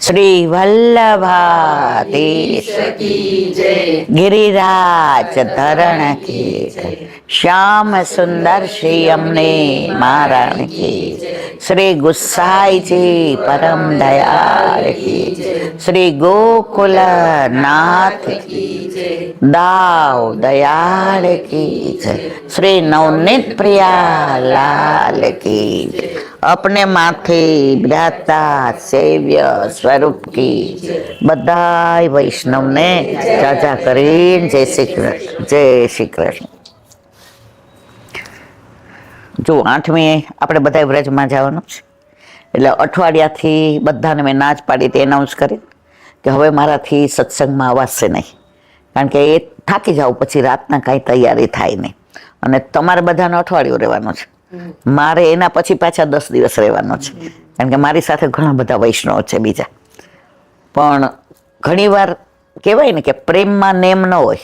श्री वल्लभाधीश की जय। गिरिराज धरण की जय। श्याम सुंदर श्री अमने महाराण की श्री गुसाई जी परम दयाल की श्री गोकुल नाथ की दाव दयाल की श्री नवनीत प्रिया लाल की अपने माथे बिराजता सेव्य स्वरूप की बधाई वैष्णव ने चाचा करीन जय श्री कृष्ण जय श्री कृष्ण। જો 8મી આપણે બધા વ્રજમાં જવાનું છે એટલે અઠવાડિયાથી બધાને મેં ના જ પાડી તે એનાઉન્સ કરી કે હવે મારાથી સત્સંગમાં અવાશે નહીં, કારણ કે એ થાકી જાવ પછી રાતના કાંઈ તૈયારી થાય નહીં અને તમારે બધાને અઠવાડિયું રહેવાનું છે, મારે એના પછી પાછા 10 દિવસ રહેવાનું છે, કારણ કે મારી સાથે ઘણા બધા વૈષ્ણવ છે બીજા. પણ ઘણીવાર કહેવાય ને કે પ્રેમમાં નેમ ન હોય,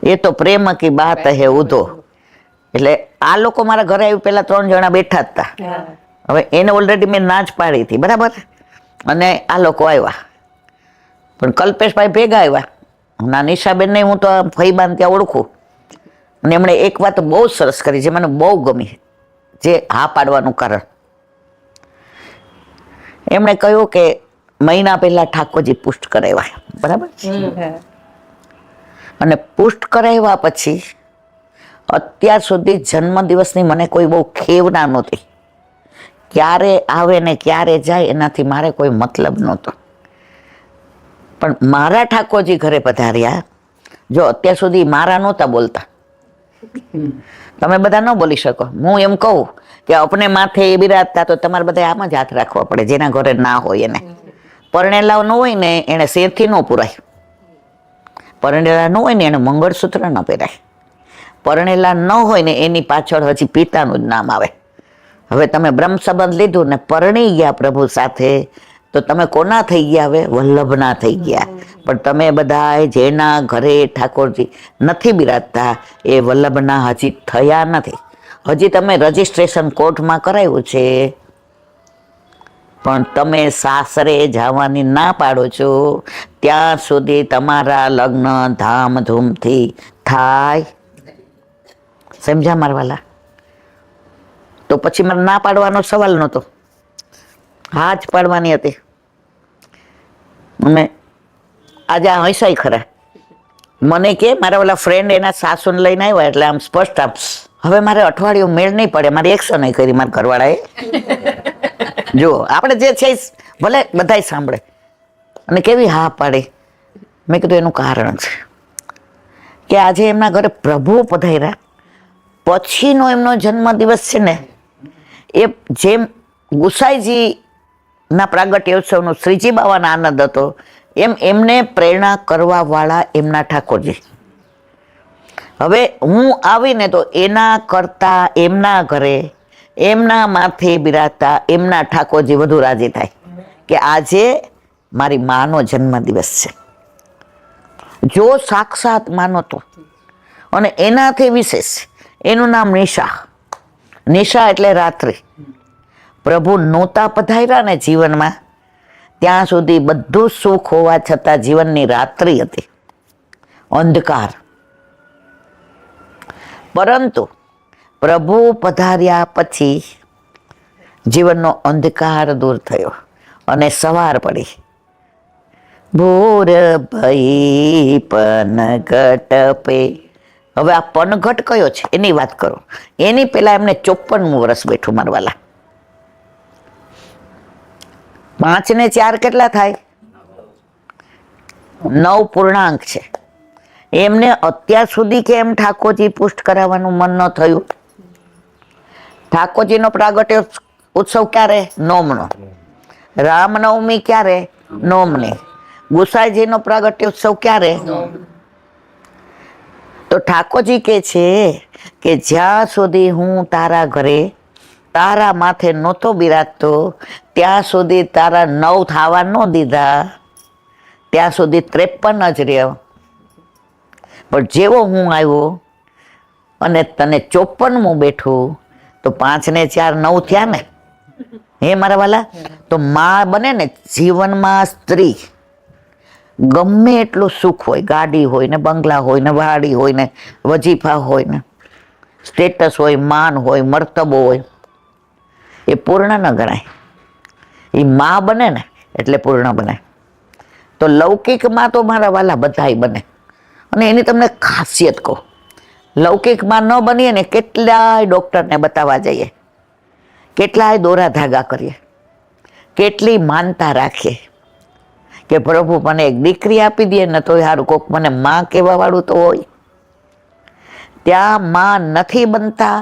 એ તો પ્રેમ કી બાત હે ઉધો. એટલે આ લોકો મારા ઘરે આવ્યું પેલા 3 જણા બેઠા હતા, હવે એને ઓલરેડી મેં ના જ પાડી હતી બરાબર, અને આ લોકો આવ્યા પણ કલ્પેશભાઈ ભેગા આવ્યા. ના નિશાબેન નહીં, હું તો ફઈબાન ત્યાં ઓળખું, અને એમણે એક વાત બહુ સરસ કરી જે મને બહુ ગમી, જે હા પાડવાનું કારણ. એમણે કહ્યું કે મહિના પહેલા ઠાકોરજી પુષ્ટ કરાવ્યા બરાબર, અને પુષ્ટ કરાવ્યા પછી અત્યાર સુધી જન્મદિવસની મને કોઈ બહુ ખેવના નહોતી, ક્યારે આવે ને ક્યારે જાય એનાથી મારે કોઈ મતલબ નહોતો. પણ મારા ઠાકોરજી ઘરે પધાર્યા, જો અત્યાર સુધી મારા નહોતા બોલતા, તમે બધા ન બોલી શકો. હું એમ કહું કે અપને માથે એ બિરાજતા તો તમારે બધા આમ જ હાથ રાખવા પડે, જેના ઘરે ના હોય એને. પરણેલા ન હોય ને એને શેરથી ન પુરાય, પરણેલા ન હોય ને એને મંગળસૂત્ર ન પહેરાય, પરણેલા ન હોય ને એની પાછળ હજી પિતાનું જ નામ આવે. હવે તમે બ્રહ્મ સંબંધ લીધું ને પરણી ગયા પ્રભુ સાથે, તો તમે કોના થઈ ગયા? હવે વલ્લભના થઈ ગયા. પણ તમે બધા જેના ઘરે ઠાકોરજી નથી બિરાજતા એ વલ્લભના હજી થયા નથી. હજી તમે રજીસ્ટ્રેશન કોર્ટમાં કરાવ્યું છે, પણ તમે સાસરે જવાની ના પાડો છો ત્યાં સુધી તમારા લગ્ન ધામધૂમથી થાય. સમજ્યા મારવાલા? તો પછી મારે ના પાડવાનો સવાલ નહોતો, હા જ પાડવાની હતી. અને આજે આ હંસાઈ ખરા મને કે મારા ઓલા ફ્રેન્ડ એના સાસુને લઈને આવ્યા એટલે આમ સ્પષ્ટ આપશ. હવે મારે અઠવાડિયું મેળ નહીં પડે, મારી એક્શન નહીં કરી મારા ઘરવાળાએ. જો આપણે જે છે ભલે બધાય સાંભળે, અને કેવી હા પાડે. મેં કીધું એનું કારણ છે કે આજે એમના ઘરે પ્રભુ પધાર્યા પછીનો એમનો જન્મદિવસ છે ને, એ જેમ ગુસાઈજી ના પ્રાગટ્યોત્સવનો શ્રીજી બાવાના આનંદ હતો એમ એમને પ્રેરણા કરવા વાળા એમના ઠાકોરજી. હવે હું આવીને તો એના કરતા એમના ઘરે એમના માથે બિરાજતા એમના ઠાકોરજી વધુ રાજી થાય કે આજે મારી માનો જન્મદિવસ છે. જો સાક્ષાત માનો તો, અને એનાથી વિશેષ એનું નામ નિશા. નિશા એટલે રાત્રિ. પ્રભુ નહોતા પધાર્યા ને જીવનમાં ત્યાં સુધી બધું સુખ હોવા છતાં જીવનની રાત્રિ હતી, અંધકાર. પરંતુ પ્રભુ પધાર્યા પછી જીવનનો અંધકાર દૂર થયો અને સવાર પડી. ભોર ભઈ પનઘટ પે. હવે આ પનઘટ કયો છે એની વાત કરો. એની પહેલા એમને 54મું વર્ષ બેઠું મારવાલા. 5 ને 4 કેટલા થાય? 9 પૂર્ણાંક છે. એમને અત્યાર સુધી કેમ ઠાકોરજી પુષ્ટ કરાવવાનું મન ન થયું? ઠાકોરજીનો પ્રાગટ્ય ઉત્સવ ક્યારે? નોમનો. રામનવમી ક્યારે? નોમની. ગુસાઈજીનો પ્રાગટ્ય ઉત્સવ ક્યારે? તો ઠાકોરજી કે છે કે જ્યાં સુધી હું તારા ઘરે તારા માથે નહોતો બિરાજતો ત્યાં સુધી તારા 9 થવા ન દીધા, ત્યાં સુધી 53 જ રહ્યો. પણ જેવો હું આવ્યો અને તને 54મું બેઠું તો 5 ને 4 9 થયા ને. હે મારા વાલા, તો માં બને ને જીવનમાં સ્ત્રી ગમે એટલું સુખ હોય, ગાડી હોય ને, બંગલા હોય ને, વાડી હોય ને, વજીફા હોય ને, સ્ટેટસ હોય, માન હોય, મર્તબો હોય, એ પૂર્ણ ન ગણાય. એ માં બને ને એટલે પૂર્ણ બને. તો લૌકિકમાં તો મારા વાલા બધાય બને. અને એની તમને ખાસિયત કહું, લૌકિકમાં ન બનીએ ને કેટલાય ડૉક્ટરને બતાવવા જઈએ, કેટલાય દોરા ધાગા કરીએ, કેટલી માનતા રાખીએ કે પ્રભુ મને એક દીકરી આપી દે ને તો સારું, કોક મને માં કહેવા વાળું તો હોય. ત્યાં માં નથી બનતા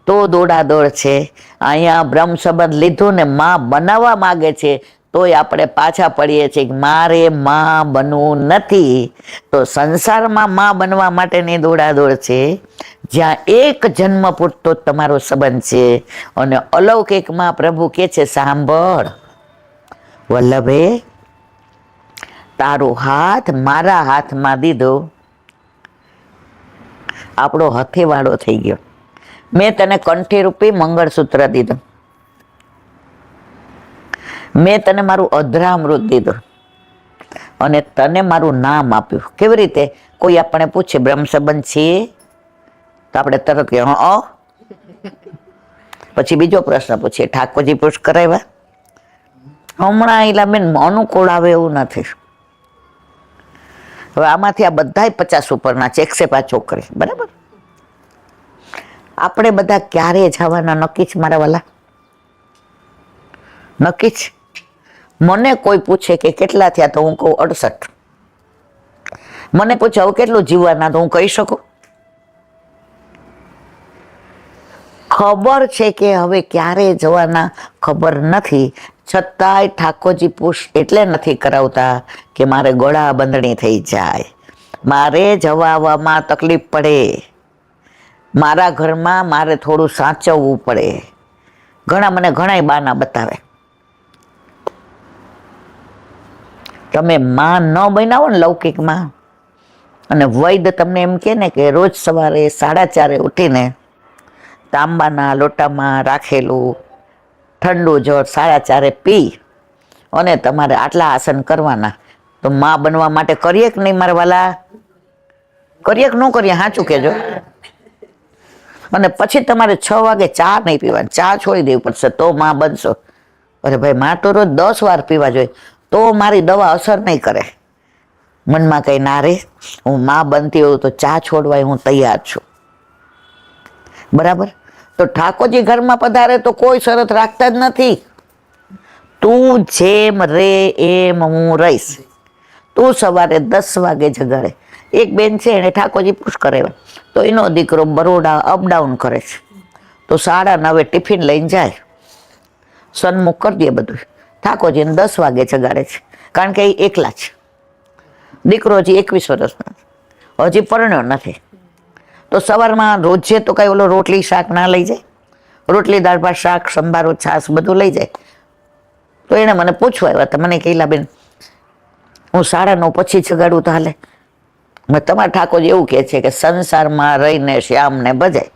તો દોડાદોડ છે. અહીંયા બ્રહ્મ સંબંધ લીધું ને માં બનાવવા માગે છે તોય આપણે પાછા પડીએ છીએ કે મારે માં બનવું નથી. તો સંસારમાં માં બનવા માટેની દોડાદોડ છે, જ્યાં એક જન્મ પૂરતો તમારો સંબંધ છે. અને અલૌકિકમાં પ્રભુ કે છે, સાંભળ વલ્લભે, તારો હાથ મારા હાથમાં દીધો, આપણો હથેવાળો થઈ ગયો. મેં તને કંઠી રૂપી મંગળસૂત્ર દીધું, મેં તને મારું અધરામૃત દીધું અને તને મારું નામ આપ્યું. કેવી રીતે? કોઈ આપણે પૂછે બ્રહ્મ સંબંધ છે તો આપણે તરત કે હા. પછી બીજો પ્રશ્ન પૂછીએ, ઠાકોરજી પુરુષ કરાવ્યા? હમણાં એલા બેન અનુકૂળ આવે એવું નથી. હવે આમાંથી આ બધા 50 ઉપરના છે, 105 છોકરી, બરાબર? આપણે બધા ક્યારે જવાના નક્કી છે મારા વાલા? નક્કી છે. મને કોઈ પૂછે કે કેટલા થયા તો હું કહું 68. મને પૂછે હવે કેટલું જીવવાના તો હું કહી શકું? ખબર છે કે હવે ક્યારે જવાના ખબર નથી, છતાંય ઠાકોરજી પુરુષ એટલે નથી કરાવતા કે મારે ગળા બંધણી થઈ જાય, મારે જવા આવવામાં તકલીફ પડે, મારા ઘરમાં મારે થોડું સાચવવું પડે. મને ઘણાય બાના બતાવે. તમે માં ન બનાવો ને લૌકિકમાં, અને વૈદ તમને એમ કે ને કે રોજ સવારે 4:30 ઉઠીને તાંબાના લોટામાં રાખેલું ઠંડુ જળ 4:30 પી અને તમારે આટલા આસન કરવાના, તો માં બનવા માટે કરીએ કે નહીં મારા વાલા? કરીએ કે ન કરીએ? સાચું કહેજો. અને પછી તમારે 6 વાગે ચા નહીં પીવાની, ચા છોડી દેવી પડશે તો માં બનશો. અરે ભાઈ, માં તો રોજ 10 વાર પીવા જોઈએ તો મારી દવા અસર નહીં કરે. મનમાં કંઈ ના રે, હું માં બનતી હોઉં તો ચા છોડવાય હું તૈયાર છું, બરાબર? તો ઠાકોરજી ઘરમાં પધારે તો કોઈ શરત રાખતા જ નથી. તું જેમ રે એમ હું રહીશ. તું સવારે 10 વાગે જગાડે. એક બેન છે એને ઠાકોરજી પુરુષ કરાવ્યા, તો એનો દીકરો બરોડા અપડાઉન કરે છે, તો 9:30 ટિફિન લઈને જાય, સન્મુખ કરી દે બધું. ઠાકોરજીને 10 વાગે જગાડે છે, કારણ કે એ એકલા છે. દીકરો હજી 21 વર્ષનો, હજી પરણ્યો નથી. તો સવારમાં રોજે તો કઈ ઓલો રોટલી શાક ના લઈ જાય, રોટલી દાળ ભાત શાક સંભારો છાશ બધું લઈ જાય. તો એને મને પૂછવા આવ્યા, તો મને કહેલા બેન હું 9:30 પછી જગાડું તો હાલે? તમારા ઠાકોરજી એવું કહે છે કે સંસારમાં રહીને શ્યામને બજાય,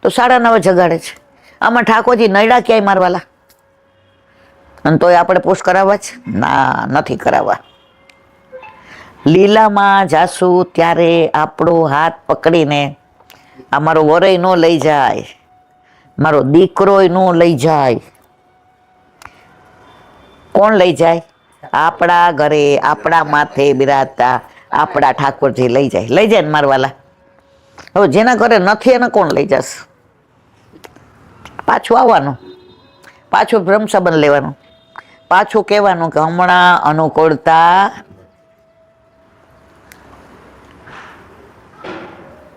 તો 9:30 જગાડે છે. આમાં ઠાકોરજી નૈડા ક્યાંય મારવાલા? અને તોય આપણે પુશ કરાવવા છે? ના, નથી કરાવવા. લીલામાં જાસુ ત્યારે આપણો હાથ પકડીને આ મારો વરય નો લઈ જાય, મારો દીકરોય નો લઈ જાય. કોણ લઈ જાય? આપણા ઘરે આપણા માથે બિરાજતા આપણા ઠાકોરજી લઈ જાય. લઈ જાય ને મારવાલા? હવે જેના ઘરે નથી એને કોણ લઈ જશે? પાછું આવવાનું, પાછું બ્રહ્મ સંબંધ લેવાનું, પાછું કહેવાનું કે હમણાં અનુકૂળતા.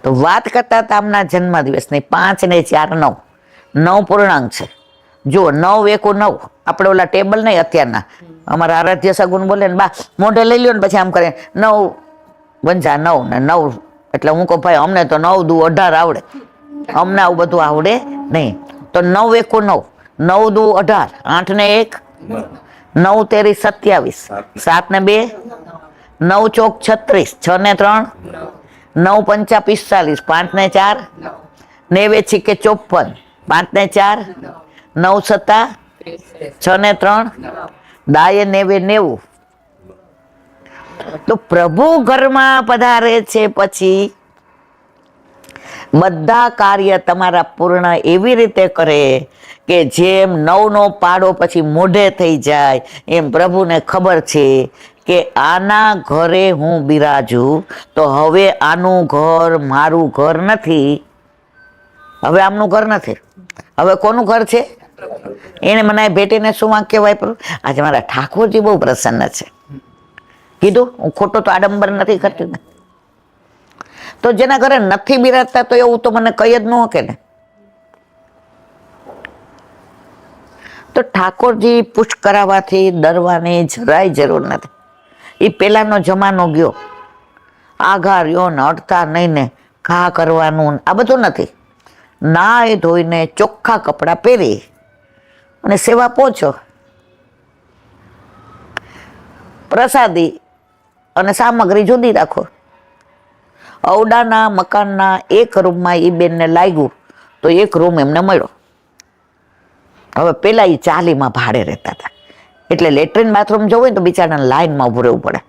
તો વાત કરતા તામના જન્મદિવસની 5 ને 4 9 9 પૂર્ણાંક છે. જો 9 એકુ 9, આપણે ઓલા ટેબલ નહીં અત્યારના, અમારા આરાધ્ય સગુન બોલે ને બા મોઢે લઈ લ્યો ને પછી આમ કરે 9 વંજા 9 ને 9, એટલે હું કહું ભાઈ અમને તો 9 દુ 18 આવડે, અમને આવું બધું આવડે નહીં. તો 9 એકુ 9, 9 દુ 18, 8 ને 1 9 તેરી 27, 7 ને 2 9 ચોક 36, 6 ને 3 9 પંચા 45, 5 ને 4 9 છિકે 54, 5 ને 4 9 સત્તા 6 ને 3 દાયે 90. તો પ્રભુ ઘરમાં પધારે છે પછી બધા કાર્ય તમારા પૂર્ણ એવી રીતે કરે કે જેમ 9નો પાડો પછી મોઢે થઈ જાય એમ પ્રભુને ખબર છે કે આના ઘરે હું બિરાજુ તો હવે આનું ઘર મારું ઘર નથી, હવે આમનું ઘર નથી, હવે કોનું ઘર છે? એને મને ભેટીને શું વાક્ય વાપર્યું? આજે મારા ઠાકોરજી બહુ પ્રસન્ન છે. કીધું હું ખોટો તો આડંબર નથી કરતી ને. તો જેના ઘરે નથી બિરાજતા તો એવું તો મને કઈ જ ન શકે ને. તો ઠાકોરજી પુષ્ટ કરાવવાથી ડરવાની જરાય જરૂર નથી. એ પેલાનો જમાનો ગયો, આઘા રહ્યો ને અડતા નહીં ને ઘા કરવાનું આ બધું નથી. નાય ધોઈને ચોખ્ખા કપડાં પહેરી અને સેવા પહોંચો. પ્રસાદી અને સામગ્રી જુદી રાખો. અવડાના મકાનના એક રૂમમાં એ બેનને લાગ્યું તો એક રૂમ એમને મળ્યો. હવે પેલા એ 40માં ભાડે રહેતા હતા એટલે લેટ્રિન બાથરૂમ જવું હોય તો બિચારાને લાઈનમાં ઊભું રહેવું પડે.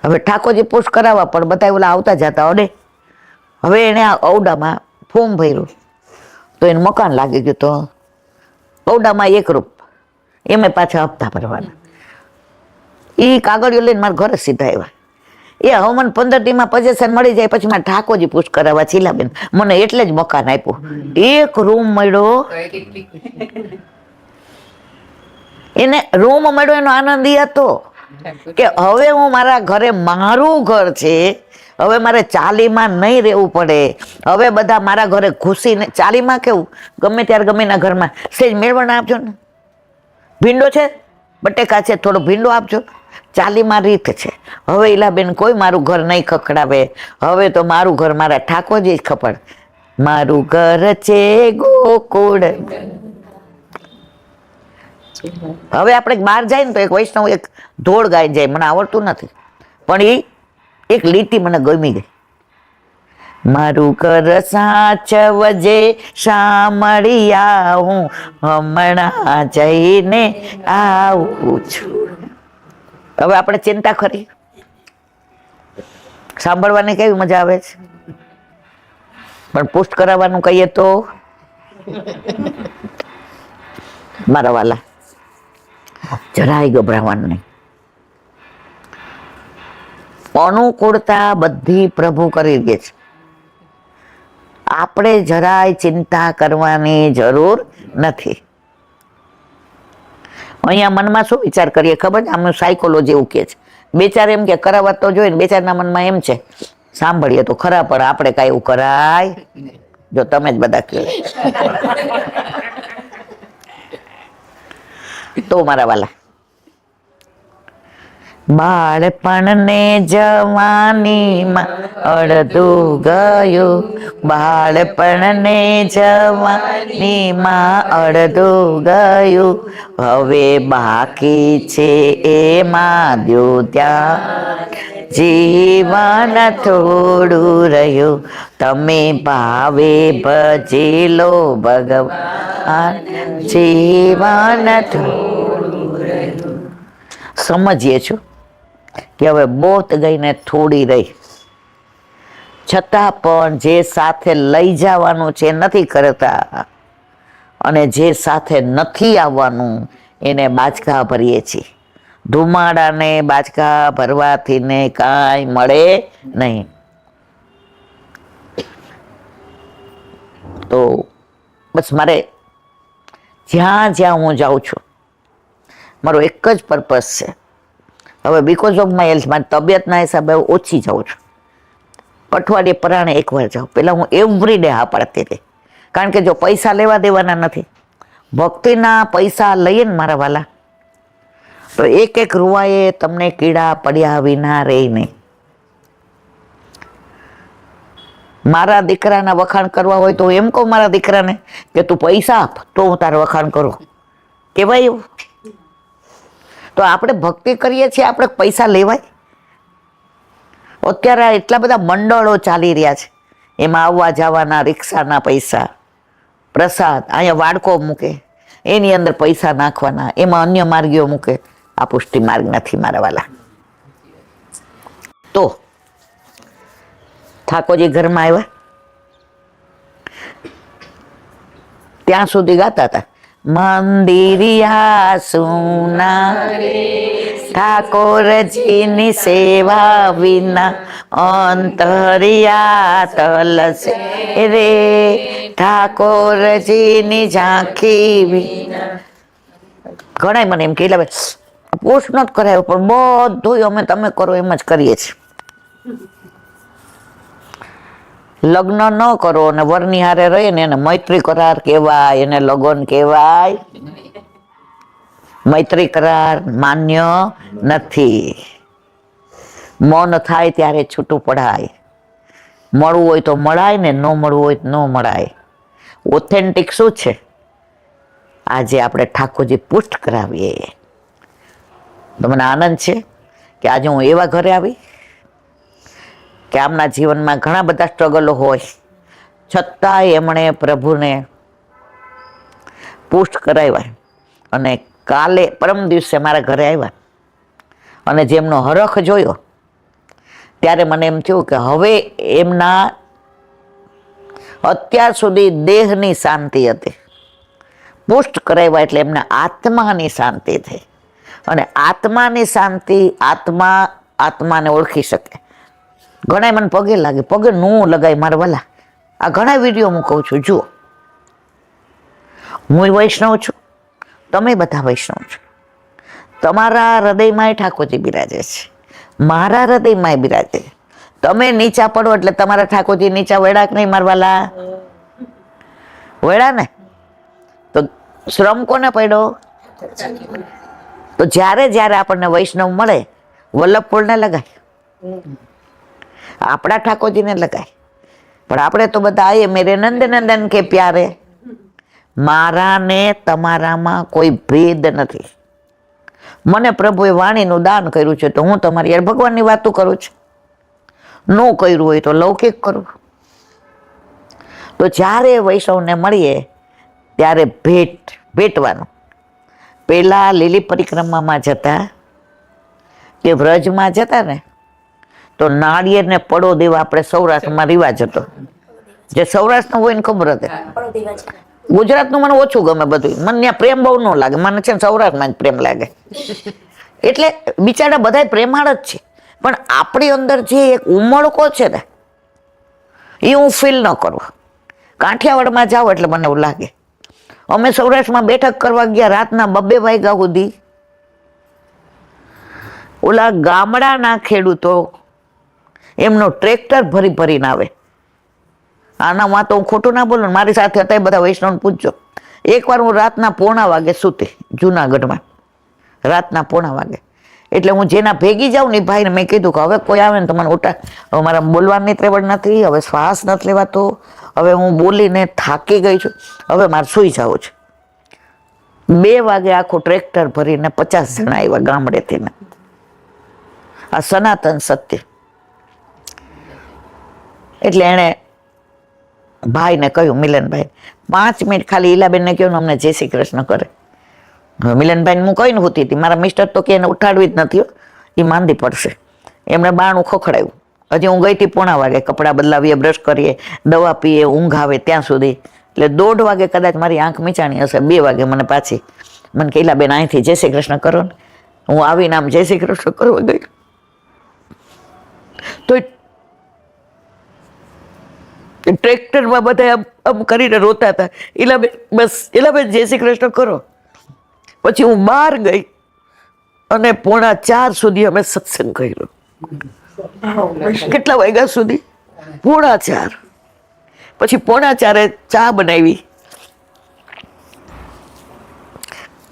હવે ઠાકોરજી પુષ્ટ કરાવવા પણ બધા ઓલા આવતા જતા અડે. હવે એને આ ઔડામાં ફોર્મ ભર્યું તો એનું મકાન લાગી ગયું. તો ઔડામાં એક રૂમ એમાં પાછા હપ્તા ભરવાના. એ કાગળિયો લઈને મારા ઘરે સીધા આવ્યા. એ હવે મને 15 દીમાં પોઝિશન મળી જાય પછી મારે ઠાકોરજી પુષ્ટ કરાવવા ચીલાબેન મને એટલે જ મકાન આપ્યું. એક રૂમ મળ્યો, એને રૂમ મળ્યો એનો આનંદ એ હતો કે હવે હું મારા ઘરે મારું ઘર છે, હવે મારે 40માં નહીં રહેવું પડે. હવે બધા મારા ઘરે ઘૂસીને 40માં કેવું ગમે ત્યારે ગમે ના ઘરમાં સેજ મેળવણ આપજો ને, ભીંડો છે બટેકા છે થોડો ભીંડો આપજો. 40માં રીત છે. હવે ઈલાબેન કોઈ મારું ઘર નહીં ખખડાવે. હવે તો મારું ઘર મારા ઠાકોરજી જ ખપડ. મારું ઘર છે ગોકુળ. હવે આપણે બહાર જાય ને તો એક વૈષ્ણવ એક ધોળ ગાઈ જાય, મને આવડતું નથી પણ એ એક લીટી મને ગમી ગઈ. મારું ઘર સાચવજે શામળિયા હું હમણાં જઈને આવું છું. હવે આપણે ચિંતા કરી, સાંભળવાની કેવી મજા આવે છે, પણ પુષ્ટ કરાવવાનું કહીએ તો મારા વાલા જરાય ગભરાવાનું નહીં. અનુકૂળતા બધી પ્રભુ કરી દે છે. આપણે જરાય ચિંતા કરવાની જરૂર નથી. અહીંયા મનમાં શું વિચાર કરીએ ખબર છે? આમનું સાયકોલોજી એવું કે છે. બેચાર એમ કે કરાવવા તો જોઈએ ને, બેચારના મનમાં એમ છે સાંભળીએ તો ખરા પણ આપણે કાંઈ એવું કરાય. જો તમે જ બધા કહો તો મારા વાલા, બાળપણને જવાનીમાં અડધું ગયું, બાળપણને જવાનીમાં અડધું ગયું, હવે બાકી છે એમાં દ્યો ત્યાં જીવન થોડું રહ્યું, તમે ભાવે ભજી લો ભગવાન જીવન થોડું રહ્યું. સમજીએ છું કે હવે બોત ગઈને થોડી રહી, છતાં પણ જે સાથે લઈ જવાનું છે નથી કરતા અને જે સાથે નથી આવવાનું એને બાચકા ભરીએ છીએ. ધુમાડાને બાચકા ભરવાથી ને કાંઈ મળે નહીં. તો બસ મારે જ્યાં જ્યાં હું જાઉં છું મારો એક જ પર્પઝ છે. હવે બીકોઝ ઓફ માય હેલ્થ મારી તબિયતના હિસાબે ઓછી જાઉં છું. અઠવાડિયે પરાણે એકવાર જાઉં. પહેલાં હું એવરી ડે હા પાડતી હતી, કારણ કે જો પૈસા લેવા દેવાના નથી. ભક્તિના પૈસા લઈએ ને મારા વાલા તો એક એક રૂવાએ તમને કીડા પડ્યા વિના રહે નહીં. મારા દીકરાના વખાણ કરવા હોય તો એમ કહું મારા દીકરાને કે તું પૈસા આપ તો હું તારા વખાણ કરું, કહેવાય એવું? તો આપણે ભક્તિ કરીએ છીએ, આપણે પૈસા લેવાય? અત્યારે એટલા બધા મંડળો ચાલી રહ્યા છે, એમાં આવવા જવાના રિક્ષાના પૈસા, પ્રસાદ અહીંયા વાડકો મૂકે, એની અંદર પૈસા નાખવાના, એમાં અન્ય માર્ગીઓ મૂકે. આ પુષ્ટિ માર્ગ નથી મારા વાલા. તો ઠાકોરજી ઘરમાં આવ્યા ત્યાં સુધી ગાતા હતા, મંદિરિયા સુના ઠાકોરજીની સેવા વિના અંતરિયા તલસે રે ઠાકોરજીની ઝાંખી વિના. ઘણા મને એમ કે પોસ્ટ નથી કરાયો, પણ બધું અમે તમે કરો એમ જ કરીએ છીએ. લગ્ન ન કરો અને વરની હારે રહી ને એને મૈત્રી કરાર કહેવાય, એને લગ્ન કહેવાય. મૈત્રી કરાર માન્ય નથી. મન થાય ત્યારે છૂટું પડાય. મળવું હોય તો મળાય ને ન મળવું હોય તો ન મળાય. ઓથેન્ટિક શું છે? આજે આપણે ઠાકોરજી પુષ્ટ કરાવીએ. તો મને આનંદ છે કે આજે હું એવા ઘરે આવી કે આમના જીવનમાં ઘણા બધા સ્ટ્રગલો હોય છતાંય એમણે પ્રભુને પુષ્ટ કરાવ્યા. અને કાલે પરમ દિવસે મારા ઘરે આવ્યા અને જેમનો હરખ જોયો ત્યારે મને એમ થયું કે હવે એમના અત્યાર સુધી દેહની શાંતિ હતી, પુષ્ટ કરાવ્યા એટલે એમના આત્માની શાંતિ થઈ. અને આત્માની શાંતિ, આત્માને ઓળખી શકે. ઘણા મને પગે લાગે, પગે નું લગાય મારા વાલા. આ ઘણા વિડીયો હું કહું છું, જુઓ. હું વૈષ્ણવ છું, તમે બધા વૈષ્ણવ છો. તમારા હૃદયમાં ઠાકોરજી બિરાજે છે, મારા હૃદયમાં બિરાજે. તમે નીચા પડો એટલે તમારા ઠાકોરજી નીચા વેડા કે નહીં મારા વાલા? વેડા ને. તો શ્રમ કોને પડ્યો? તો જ્યારે જ્યારે આપણને વૈષ્ણવ મળે, વલ્લભપુરને લગાય, આપણા ઠાકોરજીને લગાય. પણ આપણે તો બધા આયે મેરે નંદ નંદન કે પ્યારે. મારા ને તમારામાં કોઈ ભેદ નથી. મને પ્રભુએ વાણીનું દાન કર્યું છે તો હું તમારી યાર ભગવાનની વાતો કરું છું. ન કર્યું હોય તો લૌકિક કરું. તો જ્યારે વૈષ્ણવને મળીએ ત્યારે ભેટવાનું. પેલા લીલી પરિક્રમામાં જતા કે વ્રજમાં જતા ને તો નાળિયેરને પડો દેવા આપણે સૌરાષ્ટ્રમાં રિવાજ હતો. જે સૌરાષ્ટ્રનું હોય ને ખબર હતી. ગુજરાતનું મને ઓછું ગમે બધું. મને ત્યાં પ્રેમ બહુ ન લાગે. મને છે ને સૌરાષ્ટ્રમાં જ પ્રેમ લાગે. એટલે બિચારા બધા પ્રેમાળ જ છે, પણ આપણી અંદર જે એક ઉમળકો છે ને એ હું ફીલ ન કરું. કાઠિયાવાડમાં જાઓ એટલે મને એવું લાગે. અમે સૌરાષ્ટ્રમાં બેઠક કરવા ગયા રાતના 2 વાગ્યા સુધી. ઓલા ગામડાના ખેડૂતો એમનો ટ્રેક્ટર ભરી ભરીને આવે. આનામાં તો હું ખોટું ના બોલું, મારી સાથે હતા બધા વૈષ્ણવ પૂછજો. એકવાર હું રાતના 1:15 વાગે સૂતી જુનાગઢમાં, રાતના 1:15 વાગે. એટલે હું જેના ભેગી જાઉં ને ભાઈને મેં કીધું કે હવે કોઈ આવે ને તો મને ઉઠા, હવે મારા બોલવાની ત્રેવડ નથી, હવે શ્વાસ નથી લેવાતો, હવે હું બોલીને થાકી ગઈ છું, હવે મારે સૂઈ જવું છે. 2 વાગે આખું ટ્રેક્ટર ભરીને 50 જણા આવ્યા ગામડેથી. આ સનાતન સત્ય. એટલે એણે ભાઈને કહ્યું, મિલનભાઈ 5 મિનિટ ખાલી ઈલાબેનને કહ્યું ને અમને જય શ્રી કૃષ્ણ કરે. હવે મિલનભાઈને હું કહીને હોતી હતી, મારા મિસ્ટર તો કે એને ઉઠાડવી જ નથી, એ માંદી પડશે. એમણે બાણું ખોખડાયું. હજી હું ગઈ હતી 1:15 વાગે, કપડાં બદલાવીએ, બ્રશ કરીએ, દવા પીએ, ઊંઘ આવે ત્યાં સુધી. એટલે 1:30 વાગે કદાચ મારી આંખ મીચાણી હશે. 2 વાગે મને પાછી મને કે ઈલાબેન અહીંથી જય શ્રી કૃષ્ણ કરો ને. હું આવીને આમ જય શ્રી કૃષ્ણ કરવા ગઈ તો ટ્રેક્ટરમાં બધા આમ કરીને રોતા હતા, ઈલાબેન બસ ઈલાબેન જય શ્રી કૃષ્ણ કરો. પછી હું બહાર ગઈ અને 3:45 સુધી અમે સત્સંગ કર્યો. કેટલા વાગ્યા સુધી? 3:45. પછી 3:45 ચા બનાવી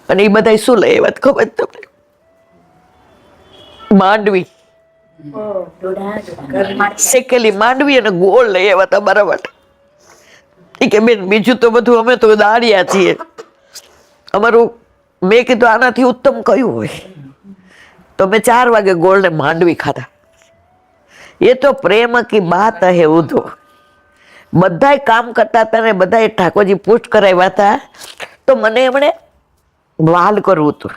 અને એ બધા શું લઈ આવ્યા ખબર તમને? માંડવી, શેકેલી માંડવી અને ગોળ લઈ આવ્યા તમારા માટે. એ કે બેન બીજું તો બધું અમે તો દાળિયા છીએ, અમારું. મેં કીધું આનાથી ઉત્તમ કયું હોય? તો મેં 4 વાગે ગોળ ને માંડવી ખાધા. એ તો પ્રેમ કી બાત હે ઉધો. બધાય કામ કરતા હતા ને બધાએ ઠાકોરજી પુષ્ટ કરાવ્યા હતા. તો મને એમણે વાલ કરવું હતું,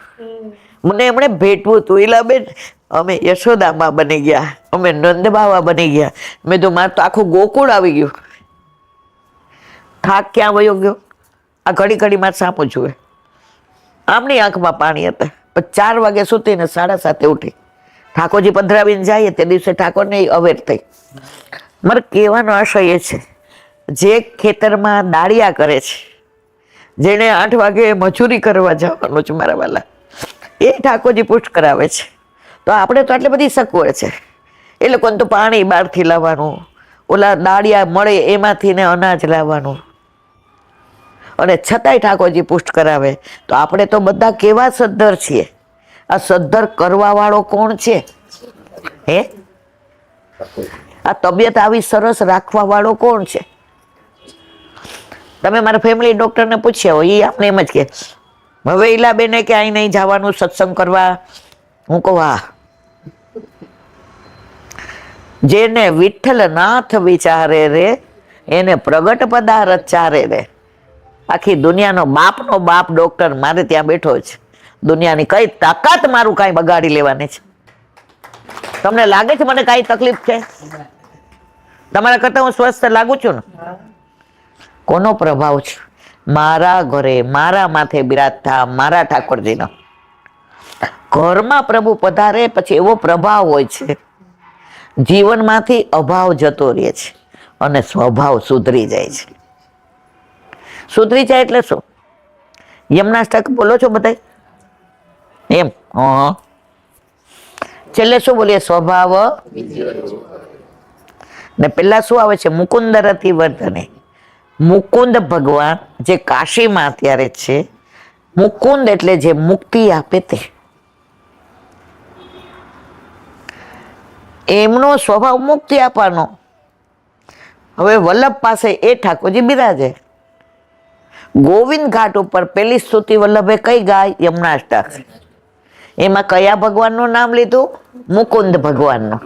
મને એમણે ભેટવું હતું. ઈલાબેન અમે યશોદામાં બની ગયા, અમે નંદબાવા બની ગયા. મેં તો મારે તો આખું ગોકુળ આવી ગયું. થાક ક્યાં વયો ગયો? આ ઘડી ઘડી મારે સામું જુએ. આમની આંખમાં પાણી હતા. પણ 4 વાગે સૂતીને 7:30 ઉઠી. ઠાકોરજી પધરાવીને જાય તે દિવસે ઠાકોરને અવેર થઈ. મારે કહેવાનો આશય એ છે, જે ખેતરમાં દાળિયા કરે છે, જેને 8 વાગે મજૂરી કરવા જવાનું છે મારા વાલા, એ ઠાકોરજી પુષ્ટ કરાવે છે. તો આપણે તો આટલી બધી સગવડ છે. એ લોકોને તો પાણી બહારથી લાવવાનું, ઓલા દાળિયા મળે એમાંથી ને અનાજ લાવવાનું, અને છતાંય ઠાકોરજી પુષ્ટ કરાવે. તો આપણે તો બધા કેવા સદ્ધર છીએ. આ સદ્ધર કરવા વાળો કોણ છે? હે, આ તબિયત આવી સરસ રાખવા વાળો કોણ છે? તમે મારા ફેમિલી ડોક્ટરને પૂછ્યા હોય, એ આપણે એમ જ કે હવે ઈલાબેને કે અહીં નહીં જવાનું સત્સંગ કરવા. હું કહું હા, જેને વિઠ્ઠલનાથ વિચારે રે એને પ્રગટ પદાર્થ ચારે રે. આખી દુનિયાનો બાપનો બાપ ડોક્ટર મારે ત્યાં બેઠો છે. દુનિયાની કઈ તાકાત મારું કાંઈ બગાડી લેવાની છે? તમને લાગે છે મને કાંઈ તકલીફ છે? તમારા કરતા હું સ્વસ્થ લાગુ છું ને? કોનો પ્રભાવ છે? મારા ઘરે મારા માથે બિરાજતા મારા ઠાકોરજીનો. ઘરમાં પ્રભુ પધારે પછી એવો પ્રભાવ હોય છે, જીવનમાંથી અભાવ જતો રહે છે અને સ્વભાવ સુધરી જાય છે. સુધરી જાય એટલે શું? યમનાષ્ટક બોલો છો બધા એમ? છેલ્લે શું બોલીએ? સ્વભાવ. ને પેલા શું આવે છે? મુકુંદ રતિ વર્ધને. મુકુંદ ભગવાન જે કાશીમાં અત્યારે છે, મુકુંદ એટલે જે મુક્તિ આપે તે. એમનો સ્વભાવ મુક્તિ આપવાનો. હવે વલ્લભ પાસે એ ઠાકોરજી બિરાજે. ગોવિંદ ઘાટ ઉપર પેલી સ્તુતિ વલ્લભે કઈ ગાય? યમનાષ્ટક. એમાં કયા ભગવાનનું નામ લીધું? મુકુંદ ભગવાનનું.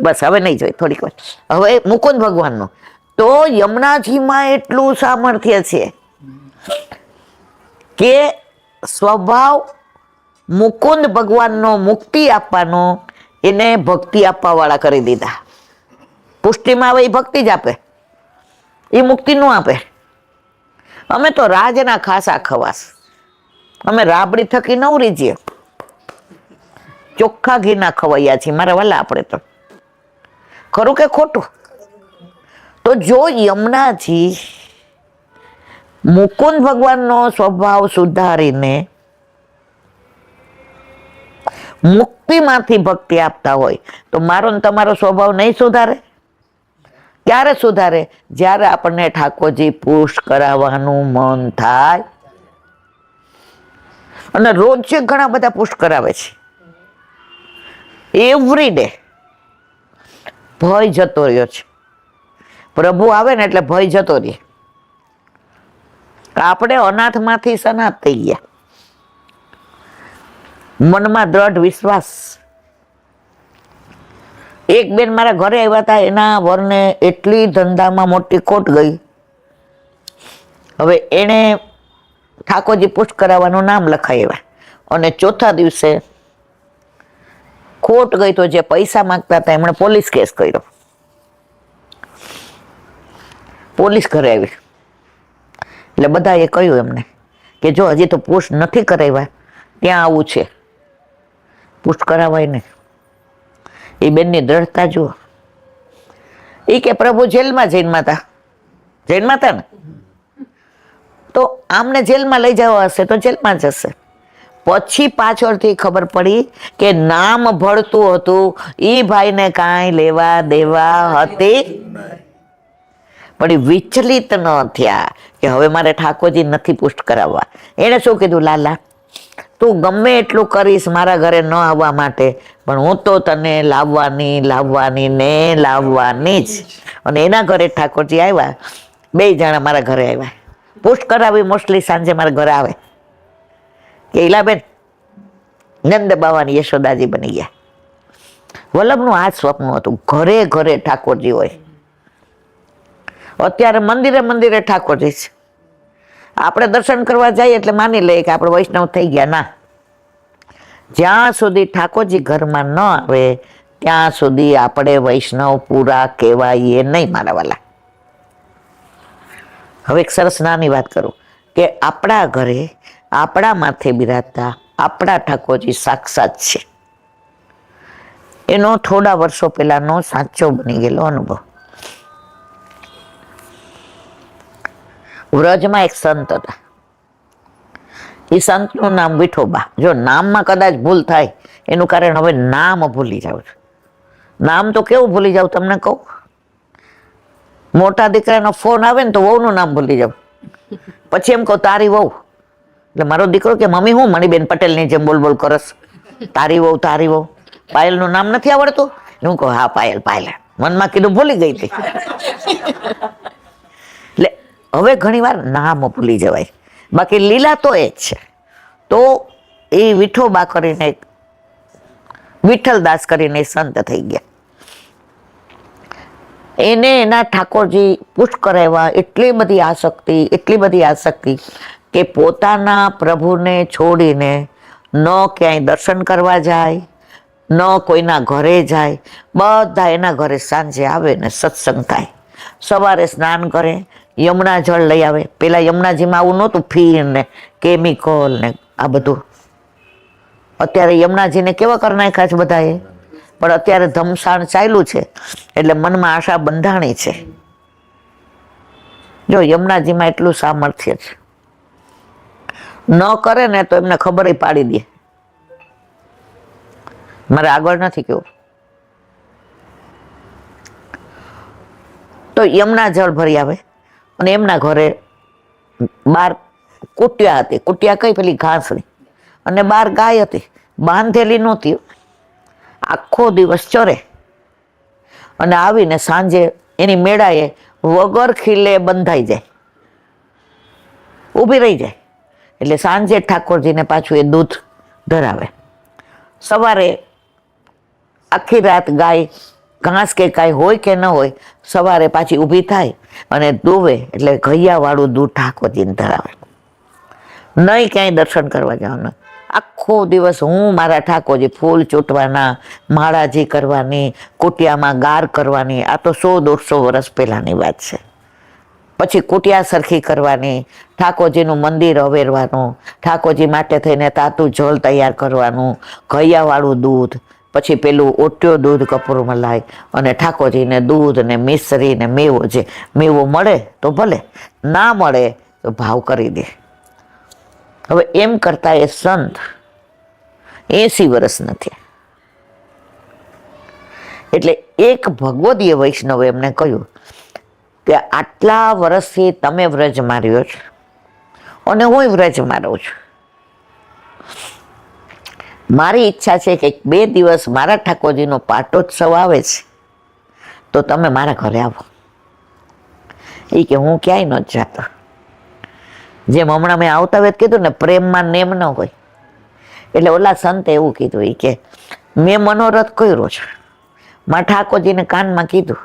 બસ હવે નહીં જોઈ, થોડીક વાર. હવે મુકુંદ ભગવાનનું. તો યમુનાજીમાં એટલું સામર્થ્ય છે કે સ્વભાવ મુકુંદ ભગવાનનો મુક્તિ આપવાનો, એને ભક્તિ આપવા વાળા કરી દીધા. પુષ્ટિમાં આવે એ ભક્તિ જ આપે, એ મુક્તિ નું આપે. અમે તો રાજના ખાસા ખવાસ, અમે રાબડી થકી નવરી છીએ, ચોખ્ખા ઘીના ખવૈયા છીએ મારા વાલા. આપણે તો ખરું કે ખોટું? તો જો યમુનાજી મુકુંદ ભગવાનનો સ્વભાવ સુધારીને મુક્તિમાંથી ભક્તિ આપતા હોય, તો મારો ને તમારો સ્વભાવ નહીં સુધારે? ક્યારે સુધારે? જ્યારે આપણને ઠાકોરજી પુષ્ટ કરાવવાનું મન થાય. અને રોજ ઘણા બધા પુષ્ટ કરાવે છે, એવરી ડે. ભય જતો રહ્યો છે. પ્રભુ આવે ને એટલે ભય જતો રહે. આપણે અનાથમાંથી સનાથ થઈ ગયા. મનમાં દ્રઢ વિશ્વાસ. એક બેન મારા ઘરે આવ્યા હતા, એના વરને એટલી ધંધામાં મોટી ખોટ ગઈ. હવે એને ઠાકોરજી પુષ્ટ કરાવવાનું નામ લખાવ્યા, અને ચોથા દિવસે ખોટ ગઈ તો જે પૈસા માંગતા હતા એમણે પોલીસ કેસ કર્યો. પોલીસ ઘરે આવી એટલે બધાએ કહ્યું એમને કે જો હજી તો પુષ્ટ નથી કરાવ્યા, ત્યાં આવું છે, પુષ્ટ કરાવાય નહીં. એ બેનની દ્રઢતા જુઓ. એ કે પ્રભુ જેલમાં જૈનમાં હતા ને, તો આમને જેલમાં લઈ જવા હશે તો જેલમાં જશે. પછી પાછળથી ખબર પડી કે નામ ભળતું હતું, એ ભાઈને કાંઈ લેવા દેવા હતી, પણ એ વિચલિત ન થયા કે હવે મારે ઠાકોરજી નથી પુષ્ટ કરાવવા. એને શું કીધું? લાલા, તું ગમે એટલું કરીશ મારા ઘરે ન આવવા માટે, પણ હું તો તને લાવવાની જ. અને એના ઘરે ઠાકોરજી આવ્યા. 2 જણા મારા ઘરે આવ્યા. પુષ્ટ કરાવી મોસ્ટલી સાંજે મારા ઘરે આવે કે ઈલાબેન નંદ બાવાની યશોદાજી બની ગયા. વલ્લભનું આ સ્વપ્ન હતું, ઘરે ઘરે ઠાકોરજી હોય. અત્યારે મંદિરે મંદિરે ઠાકોરજી છે. આપણે દર્શન કરવા જઈએ એટલે માની લઈએ કે આપણે વૈષ્ણવ થઈ ગયા. ના, જ્યાં સુધી ઠાકોરજી ઘરમાં ન આવે ત્યાં સુધી આપણે વૈષ્ણવ પૂરા કહેવાય નહીં મારા વાલા. હવે એક સરસ નાની વાત કરું કે આપણા ઘરે આપણા માથે બિરાજતા આપણા ઠાકોરજી સાક્ષાત છે. એનો થોડા વર્ષો પહેલાનો સાચો બની ગયેલો અનુભવ. વ્રજમાં એક સંત હતા. એ સંતનું નામ વિઠોબા. જો નામમાં કદાચ ભૂલ થાય એનું કારણ હવે નામ ભૂલી જાઉં છું. નામ તો કેવું ભૂલી જાઉં તમને કહું. મોટા દીકરાનો ફોન આવે ને તો વહુનું નામ ભૂલી જાઉં. પછી એમ કહું તારી વહુ, એટલે મારો દીકરો કે મમ્મી હું મણીબેન પટેલની જેમ બોલ બોલ કરસ, તારી વહુ તારી વહુ. પાયલનું નામ નથી આવડતું? હું કહું હા પાયલ પાયલ, મનમાં કીધું ભૂલી ગઈ હતી. એટલે હવે ઘણી વાર નામ ભૂલી જવાય, બાકી લીલા તો એ જ છે. તો એ વિઠોબા કરીને વિઠ્ઠલદાસ કરીને સંત થઈ ગયા. એને એના ઠાકોરજી પુષ્કર એવા એટલી બધી આસક્તિ કે પોતાના પ્રભુને છોડીને ન ક્યાંય દર્શન કરવા જાય, ન કોઈના ઘરે જાય. બધા એના ઘરે સાંજે આવે ને સત્સંગ થાય. સવારે સ્નાન કરે, યમુના જળ લઈ આવે. પેલા યમુનાજીમાં આવું નહોતું, ફીર ને કેમિકલ ને આ બધું. અત્યારે યમુનાજીને કેવા કરી નાખ્યા છે બધાએ, પણ અત્યારે ધમસાણ ચાલ્યું છે એટલે મનમાં આશા બંધાણી છે. જો યમુનાજીમાં એટલું સામર્થ્ય છે, ન કરે ને તો એમને ખબર પાડી દે. મારે આગળ નથી કેવું. તો યમુના જળ ભરી આવે અને એમના ઘરે બાર કુટિયા હતી. કુટિયા કઈ પેલી ઘાસની, અને બાર ગાય હતી, બાંધેલી નહોતી. આખો દિવસ ચરે અને આવીને સાંજે એની મેળાએ વગર ખીલે બંધાઈ જાય, ઊભી રહી જાય. એટલે સાંજે ઠાકોરજીને પાછું એ દૂધ ધરાવે. સવારે આખી રાત ગાય ઘાસ કે કાંઈ હોય કે ન હોય, સવારે પાછી ઊભી થાય અને દોવે એટલે ઘૈયાવાળું દૂધ ઠાકોરજીને ધરાવે. નહીં ક્યાંય દર્શન કરવા જવાનું. આખો દિવસ હું મારા ઠાકોરજી ફૂલ ચૂંટવાના, માળાજી કરવાની, કુટિયામાં ગાર કરવાની. આ તો 100-150 વર્ષ પહેલાની વાત છે. પછી કુટિયા સરખી કરવાની, ઠાકોરજીનું મંદિર અવેરવાનું, ઠાકોરજી માટે થઈને તાતું જળ તૈયાર કરવાનું, ઘૈયાવાળું દૂધ, પછી પેલું ઓટ્યો દૂધ કપૂર મલાઈ, અને ઠાકોરજીને દૂધ ને મિશ્રી ને મેવો. જે મેવો મળે તો ભલે, ના મળે તો ભાવ કરી દે. હવે એમ કરતા એ સંત 80 વર્ષના થયા. એટલે એક ભગવદીય વૈષ્ણવે એમને કહ્યું કે આટલા વર્ષથી તમે વ્રજ માર્યો છો અને હું વ્રજ મારું છું. મારી ઈચ્છા છે કે 2 દિવસ મારા ઠાકોરજીનો પાટોત્સવ આવે છે તો તમે મારા ઘરે આવો. એ કે હું ક્યાંય ન જાતો. જેમ હમણાં મેં આવતા વેત કીધું ને, પ્રેમમાં નેમ ન હોય. એટલે ઓલા સંતે એવું કીધું, એ કે મેં મનોરથ કર્યો છે. મારા ઠાકોરજીને કાનમાં કીધું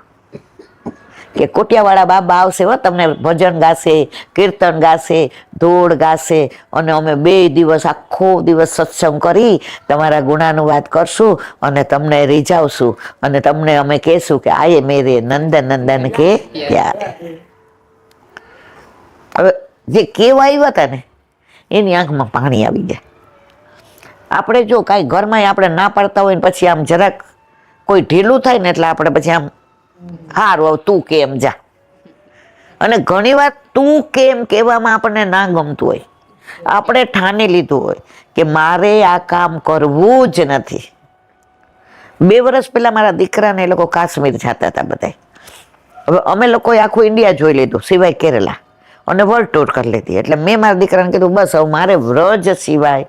કે કોટિયાવાળા બાબા આવશે હો, તમને ભજન ગાશે, કીર્તન ગાશે, ધૂળ ગાશે, અને અમે 2 દિવસ આખો દિવસ સત્સંગ કરી તમારા ગુણાનુવાદ કરશું અને તમને રીઝાવશું અને તમને અમે કહેશું કે આયે મેરે નંદન નંદન કે પ્યાર. હવે જે કેવા આવ્યા હતા ને એની આંખમાં પાણી આવી ગયા. આપણે જો કાંઈ ઘરમાં આપણે ના પાડતા હોય ને પછી આમ જરાક કોઈ ઢીલું થાય ને એટલે આપણે પછી આમ હારું તું કેમ જા. અને ઘણી વાર તું કેમ કહેવામાં આપણને ના ગમતું હોય. આપણે ઠાની લીધું હોય કે મારે આ કામ કરવું જ નથી. 2 વર્ષ પહેલા મારા દીકરાને એ લોકો કાશ્મીર જતા હતા બધા. હવે અમે લોકોએ આખું ઇન્ડિયા જોઈ લીધું સિવાય કેરેલા, અને વર્લ્ડ ટૂર કરી લીધી. એટલે મેં મારા દીકરાને કીધું બસ હવે મારે વ્રજ સિવાય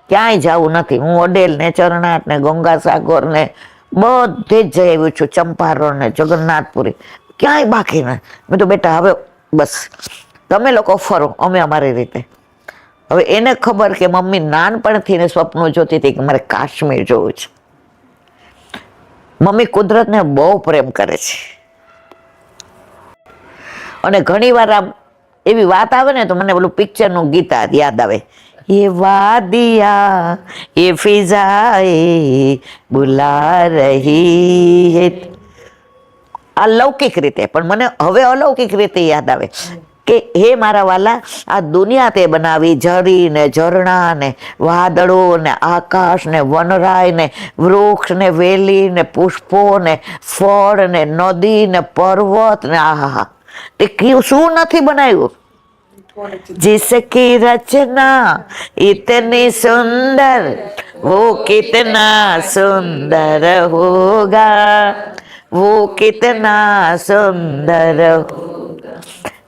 ક્યાંય જવું નથી. હું અડેલ ને ચરણાટ ને ગંગાસાગર ને બધે જ જઈ આવ્યું છું, ચંપારણ ને જગન્નાથપુરી, ક્યાંય બાકી નથી. મેં તો બેટા હવે બસ તમે લોકો ફરો, અમે અમારી રીતે. હવે એને ખબર કે મમ્મી નાનપણથી ને સ્વપ્ન જોતી હતી કે મારે કાશ્મીર જોવું છે. મમ્મી કુદરતને બહુ પ્રેમ કરે છે અને ઘણી વાર આમ એવી વાત આવે ને તો મને પેલું પિક્ચરનું ગીત યાદ આવે, ये वादिया ये फिजाए बुला रही है. આ લૌકિક રીતે, પણ મને હવે અલૌકિક રીતે યાદ આવે કે હે મારા વાલા, આ દુનિયા તે બનાવી, ઝરી ને ઝરણા ને વાદળો ને આકાશ ને વનરાય ને વૃક્ષ ને વેલી ને પુષ્પો ને ફળ ને નદી ને પર્વત ને આહા, તે શું નથી બનાવ્યું. जिसकी रचना इतनी सुंदर वो कितना सुंदर होगा, वो कितना सुंદર.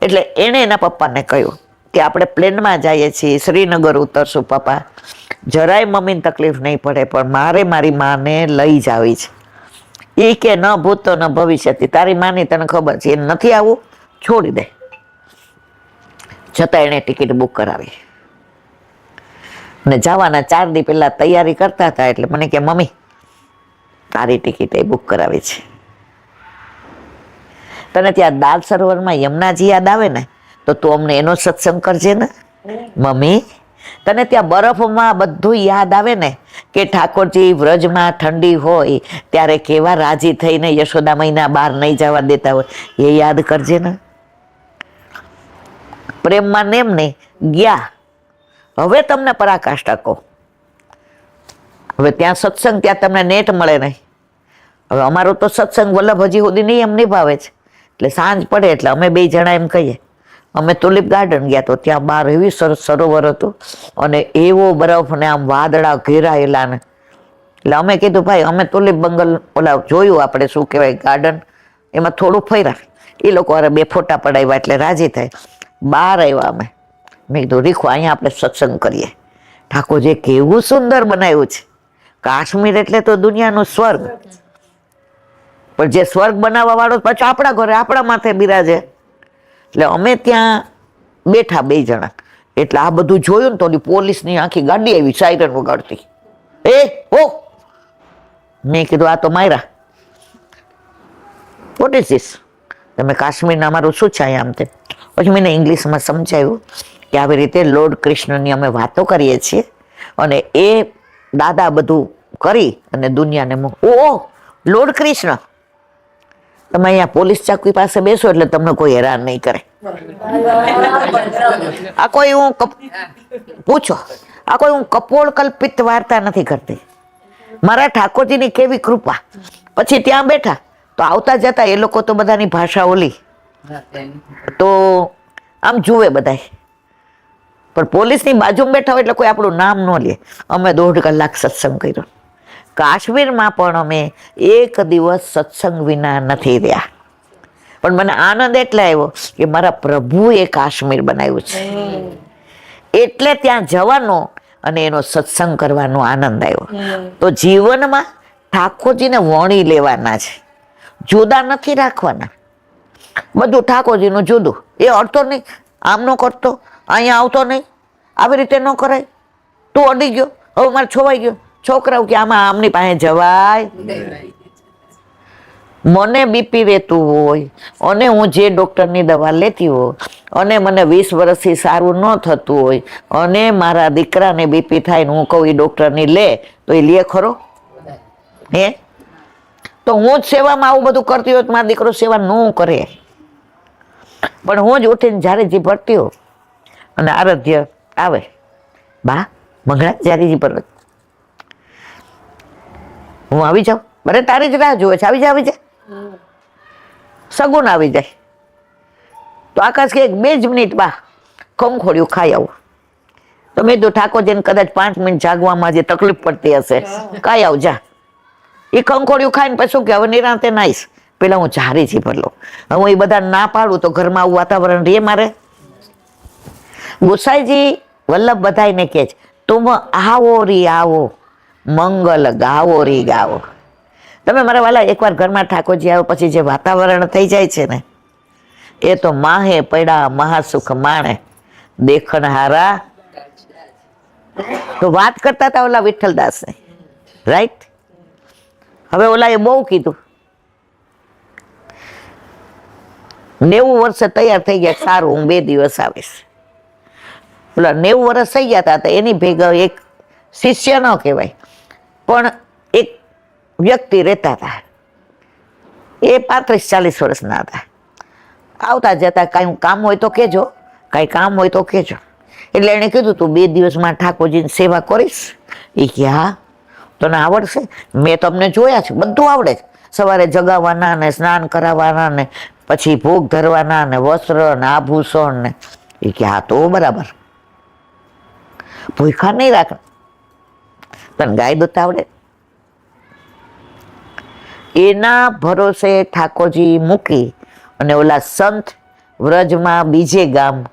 એટલે એણે એના પપ્પાને કહ્યું કે આપણે પ્લેનમાં જઈએ છીએ, શ્રીનગર ઉતરશું પપ્પા, જરાય મમ્મીને તકલીફ નહીં પડે, પણ મારે મારી માને લઈ જ આવી છે. એ કે ન ભૂતો ન ભવિષ્યથી, તારી માની તને ખબર છે, એ નથી આવું, છોડી દે. છતાં એણે ટિકિટ બુક કરાવી અને જવાના 4 દી પહેલા તૈયારી કરતા હતા. એટલે મને કે મમ્મી તારી ટિકિટ એ બુક કરાવી છે. તને ત્યાં દાલ સરોવરમાં યમુનાજી યાદ આવે ને, તો તું અમને એનો સત્સંગ કરજે ને. મમ્મી તને ત્યાં બરફમાં બધું યાદ આવે ને, કે ઠાકોરજી વ્રજમાં ઠંડી હોય ત્યારે કેવા રાજી થઈને યશોદા મહિના બહાર નહીં જવા દેતા હોય, એ યાદ કરજે ને. પ્રેમમાં નેમ નહીં ગયા. હવે તમને પરાકાષ્ઠા કહો, હવે ત્યાં સત્સંગ, ત્યાં તમને નેટ મળે નહીં. હવે અમારો તો સત્સંગ વલ્લભ હજી સુધી નિયમ નિભાવે છે. એટલે સાંજ પડે એટલે અમે 2 જણા એમ કહીએ, અમે તુલિપ ગાર્ડન ગયા તો ત્યાં બહાર એવી સરસ સરોવર હતું અને એવો બરફ ને આમ વાદળા ઘેરાયેલા ને. એટલે અમે કીધું ભાઈ અમે તુલિપ બંગલ ઓલા જોયું, આપણે શું કહેવાય ગાર્ડન, એમાં થોડું ફર્યા. એ લોકો 2 ફોટા પડાવ્યા એટલે રાજી થાય. બહાર આવ્યા અમે, મેં કીધું રીખો અહીંયા આપણે સત્સંગ કરીએ. ઠાકોરજીએ કેવું સુંદર બનાવ્યું છે. કાશ્મીર એટલે તો દુનિયાનું સ્વર્ગ, પણ જે સ્વર્ગ બનાવવા વાળો પાછો આપણા ઘરે આપણા માથે બિરાજે. એટલે અમે ત્યાં બેઠા 2 જણા, એટલે આ બધું જોયું ને તો પોલીસની આખી ગાડી આવી સાયરન વગાડતી. મેં કીધું આ તો માયરા, વોટ ઇઝ ધીસ? તમે કાશ્મીરના અમારું શું છે આમ તેમ. પછી મને ઇંગ્લિશમાં સમજાયું કે આવી રીતે લોર્ડ કૃષ્ણની અમે વાતો કરીએ છીએ અને એ દાદા બધું કરી અને દુનિયાને લોર્ડ કૃષ્ણ, તમે અહીંયા પોલીસ ચોકી પાસે બેસો એટલે તમને કોઈ હેરાન નહીં કરે. આ કોઈ હું પૂછો, આ કોઈ હું કપોળ કલ્પિત વાર્તા નથી કરતી. મારા ઠાકોરજીની કેવી કૃપા. પછી ત્યાં બેઠા તો આવતા જતા એ લોકો તો બધાની ભાષા ઓલી, તો આમ જુએ બધા, પણ પોલીસની બાજુમાં બેઠા હોય એટલે કોઈ આપણું નામ ન લે. અમે 1.5 કલાક સત્સંગ કર્યો. કાશ્મીરમાં પણ અમે 1 દિવસ સત્સંગ વિના નથી રહ્યા. પણ મને આનંદ એટલે આવ્યો કે મારા પ્રભુએ કાશ્મીર બનાવ્યું છે, એટલે ત્યાં જવાનો અને એનો સત્સંગ કરવાનો આનંદ આવ્યો. તો જીવનમાં ઠાકોરજીને વણી લેવાના છે, જુદા નથી રાખવાના. બધું ઠાકોરજીનું જુદું, એ અડતો નહીં, આમ ન કરતો, અહીંયા આવતો નહીં, આવી રીતે ન કરાય. તું અડી ગયો, હવે મારે છોવાઈ ગયો. છોકરાઓ કે આમાં આમની પાસે જવાય. મને બીપી રહેતું હોય અને હું જે ડૉક્ટરની દવા લેતી હોય અને મને 20 વર્ષથી સારું ન થતું હોય અને મારા દીકરાને બીપી થાય ને હું કહું એ ડૉક્ટરની લે, તો એ લે ખરો? તો હું જ સેવામાં આવું બધું કરતી હોય તો મારો દીકરો સેવા ન કરે. પણ હું જ ઉઠીને જારીજી ભરતી હોઉં અને આરાધ્ય આવે, બા મંગળા જારીજી પર, હું આવી જાઉં, બરે તારી જ રાહ જોવે છે, આવી જા. સગુન આવી જાય તો આકાશ કે 2 જ મિનિટ બા ખંખોડિયું ખાઈ આવું. તો મેં તો ઠાકોરજીને કદાચ 5 મિનિટ જાગવામાં જે તકલીફ પડતી હશે, ખાઈ આવ જા. એ ખંખોડિયું ખાઈને પછી શું કે હવે નિરાંતે નાઈશ, પેલા હું જારીજી ભર લઉં. હું એ બધા ના પાડું તો ઘરમાં આવું વાતાવરણ રે મારે. ગુસાઈજી વલ્લભ બધાને કહે છે, તુમ આવો રી આવો, મંગલ ગાવો રી ગાવો. તમે મારા વાલા એકવાર ઘરમાં ઠાકોરજી આવે પછી જે વાતાવરણ થઈ જાય છે ને, એ તો માહે પડ્યા મહાસુખ માણે દેખણ હારા. તો વાત કરતા હતા ઓલા વિઠ્ઠલદાસ ને, રાઈટ? હવે ઓલા એ બહુ કીધું, 90 વર્ષે તૈયાર થઈ ગયા, સારું હું 2 દિવસ આવીશ. પેલા 90 વર્ષ થઈ ગયા હતા, એની ભેગા એક શિષ્ય ન કહેવાય પણ એક વ્યક્તિ રહેતા હતા. એ 35-40 વર્ષના હતા. આવતા જતા કાંઈ કામ હોય તો કહેજો, કાંઈ કામ હોય તો કહેજો. એટલે એણે કીધું તું 2 દિવસમાં ઠાકોરજીની સેવા કરીશ? એ કે હા. તને આવડશે? મેં તમને જોયા છે, બધું આવડે છે. સવારે જગાવવાના ને સ્નાન કરાવવાના ને પછી ભોગ ધરવાના ને વસ્ત્ર ને આભૂષણ ને. એ કે હા તો બરાબર, ભૂખા નહીં રાખ, તને ગાય દૂધ આવડે? એના ભરોસે ઠાકોરજી મૂકી અને ઓલા સંત વ્રજમાં બીજે ગામ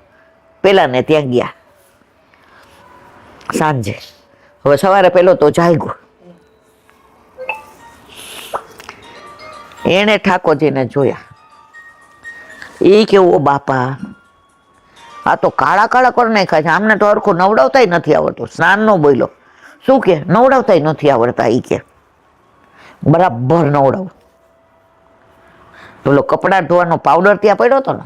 પેલાને ત્યાં ગયા. સાંજે હવે સવારે પેલો તો જાગ્યો. એને ઠાકોરજીને જોયા. એ કેવો બાપા, આ તો કાળા કાળા કરી નાખ્યા છે, આમને તો હરખું નવડાવતા નથી આવડતું. સ્નાન નો બોલ્યો, શું કે નવડાવતા નથી આવડતા? એ કે બરાબર નવડાવ. પેલો કપડા ધોવાનો પાવડર ત્યાં પડ્યો હતો ને,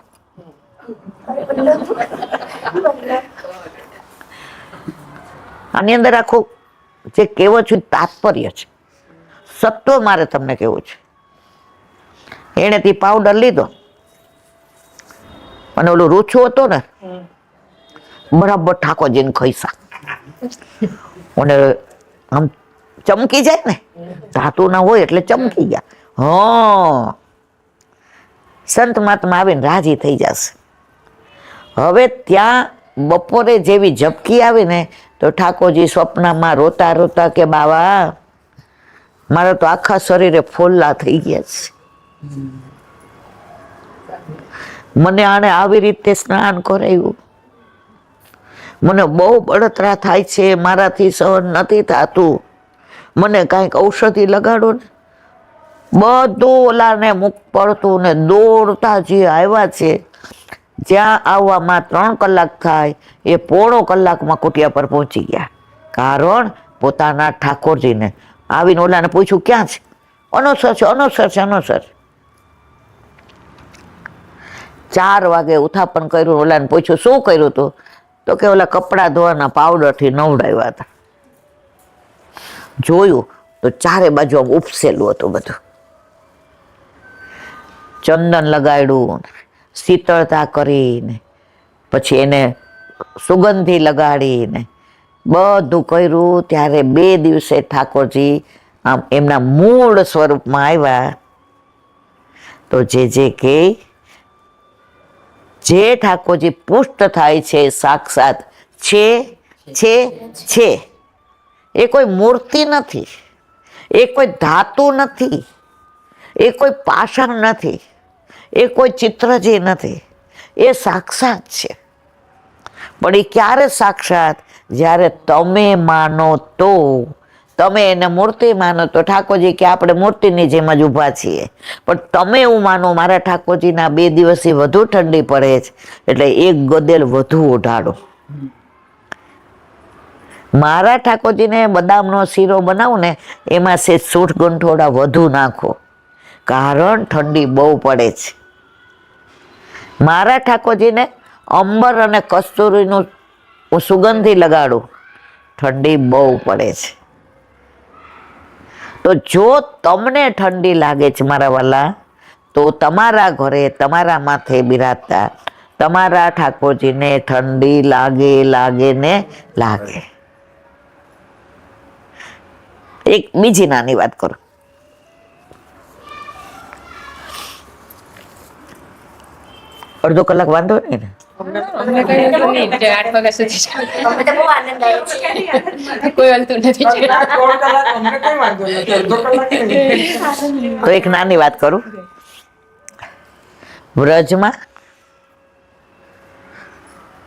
આની અંદર આખું જે કેવો છે તાત્પર્ય છે, સત્વ મારે તમને કેવું છે. એને તે પાવડર લીધો અને ઓલું રૂછું હતું ને બરાબર ઠાકોરજીને ખૈસા અને આમ ચમકી જાય ને, ધાતુ ના હોય એટલે ચમકી ગયા. હા, સંત મહાત્મા આવીને રાજી થઈ જશે. હવે ત્યાં બપોરે જેવી ઝપકી આવી ને તો ઠાકોરજી સ્વપ્નમાં રોતા રોતા કે બાવા મારા તો આખા શરીરે ફોલ્લા થઈ ગયા છે, મને આને આવી રીતે સ્નાન કરાવ્યું, મને બહુ બળતરા થાય છે, મારાથી સહન નથી થતું, મને કાંઈક ઔષધિ લગાડો ને. બધું ઓલાને મુખ પડતું ને દોડતા જે આવ્યા છે, જ્યાં આવવામાં 3 કલાક થાય એ પોણો કલાકમાં કુટિયા પર પહોંચી ગયા. કારણ પોતાના ઠાકોરજીને આવીને ઓલાને પૂછ્યું ક્યાં છે? અનોસર છે, અનોસર છે, અનોસર. 4 વાગે ઉથાપન કર્યું. ઓલાને પૂછ્યું શું કર્યું હતું? તો કે ઓલા કપડાં ધોવાના પાવડરથી નવડાવ્યા હતા. જોયું તો 4 બાજુ આમ ઉપસેલું હતું બધું. ચંદન લગાડ્યું, શીતળતા કરીને પછી એને સુગંધી લગાડીને બધું કર્યું. ત્યારે 2 દિવસે ઠાકોરજી આમ એમના મૂળ સ્વરૂપમાં આવ્યા. તો જે કે જે ઠાકોરજી પુષ્ટ થાય છે સાક્ષાત છે. એ કોઈ મૂર્તિ નથી, એ કોઈ ધાતુ નથી, એ કોઈ પાષાણ નથી, એ કોઈ ચિત્રજી નથી, એ સાક્ષાત છે. પણ એ ક્યારે સાક્ષાત? જ્યારે તમે માનો તો. તમે એને મૂર્તિ માનો તો ઠાકોરજી કે આપણે મૂર્તિની જેમ જ ઊભા છીએ. પણ તમે એવું માનો મારા ઠાકોરજીના 2 દિવસથી વધુ ઠંડી પડે છે એટલે 1 ગદેલ વધુ ઓઢાડો. મારા ઠાકોરજીને બદામનો શીરો બનાવું ને એમાં છે સૂંઠ ગંઠોડા વધુ નાખો, કારણ ઠંડી બહુ પડે છે. મારા ઠાકોરજીને અંબર અને કસ્તુરીનું સુગંધી લગાડું, ઠંડી બહુ પડે છે. તો જો તમને ઠંડી લાગે છે મારા વાલા, તો તમારા ઘરે તમારા માથે બિરાજતા તમારા ઠાકોરજીને ઠંડી લાગે ને લાગે. એક બીજી નાની વાત કરું. અડધો કલાક વાંધો નહીં ને? તો એક નાની વાત કરું. વ્રજમાં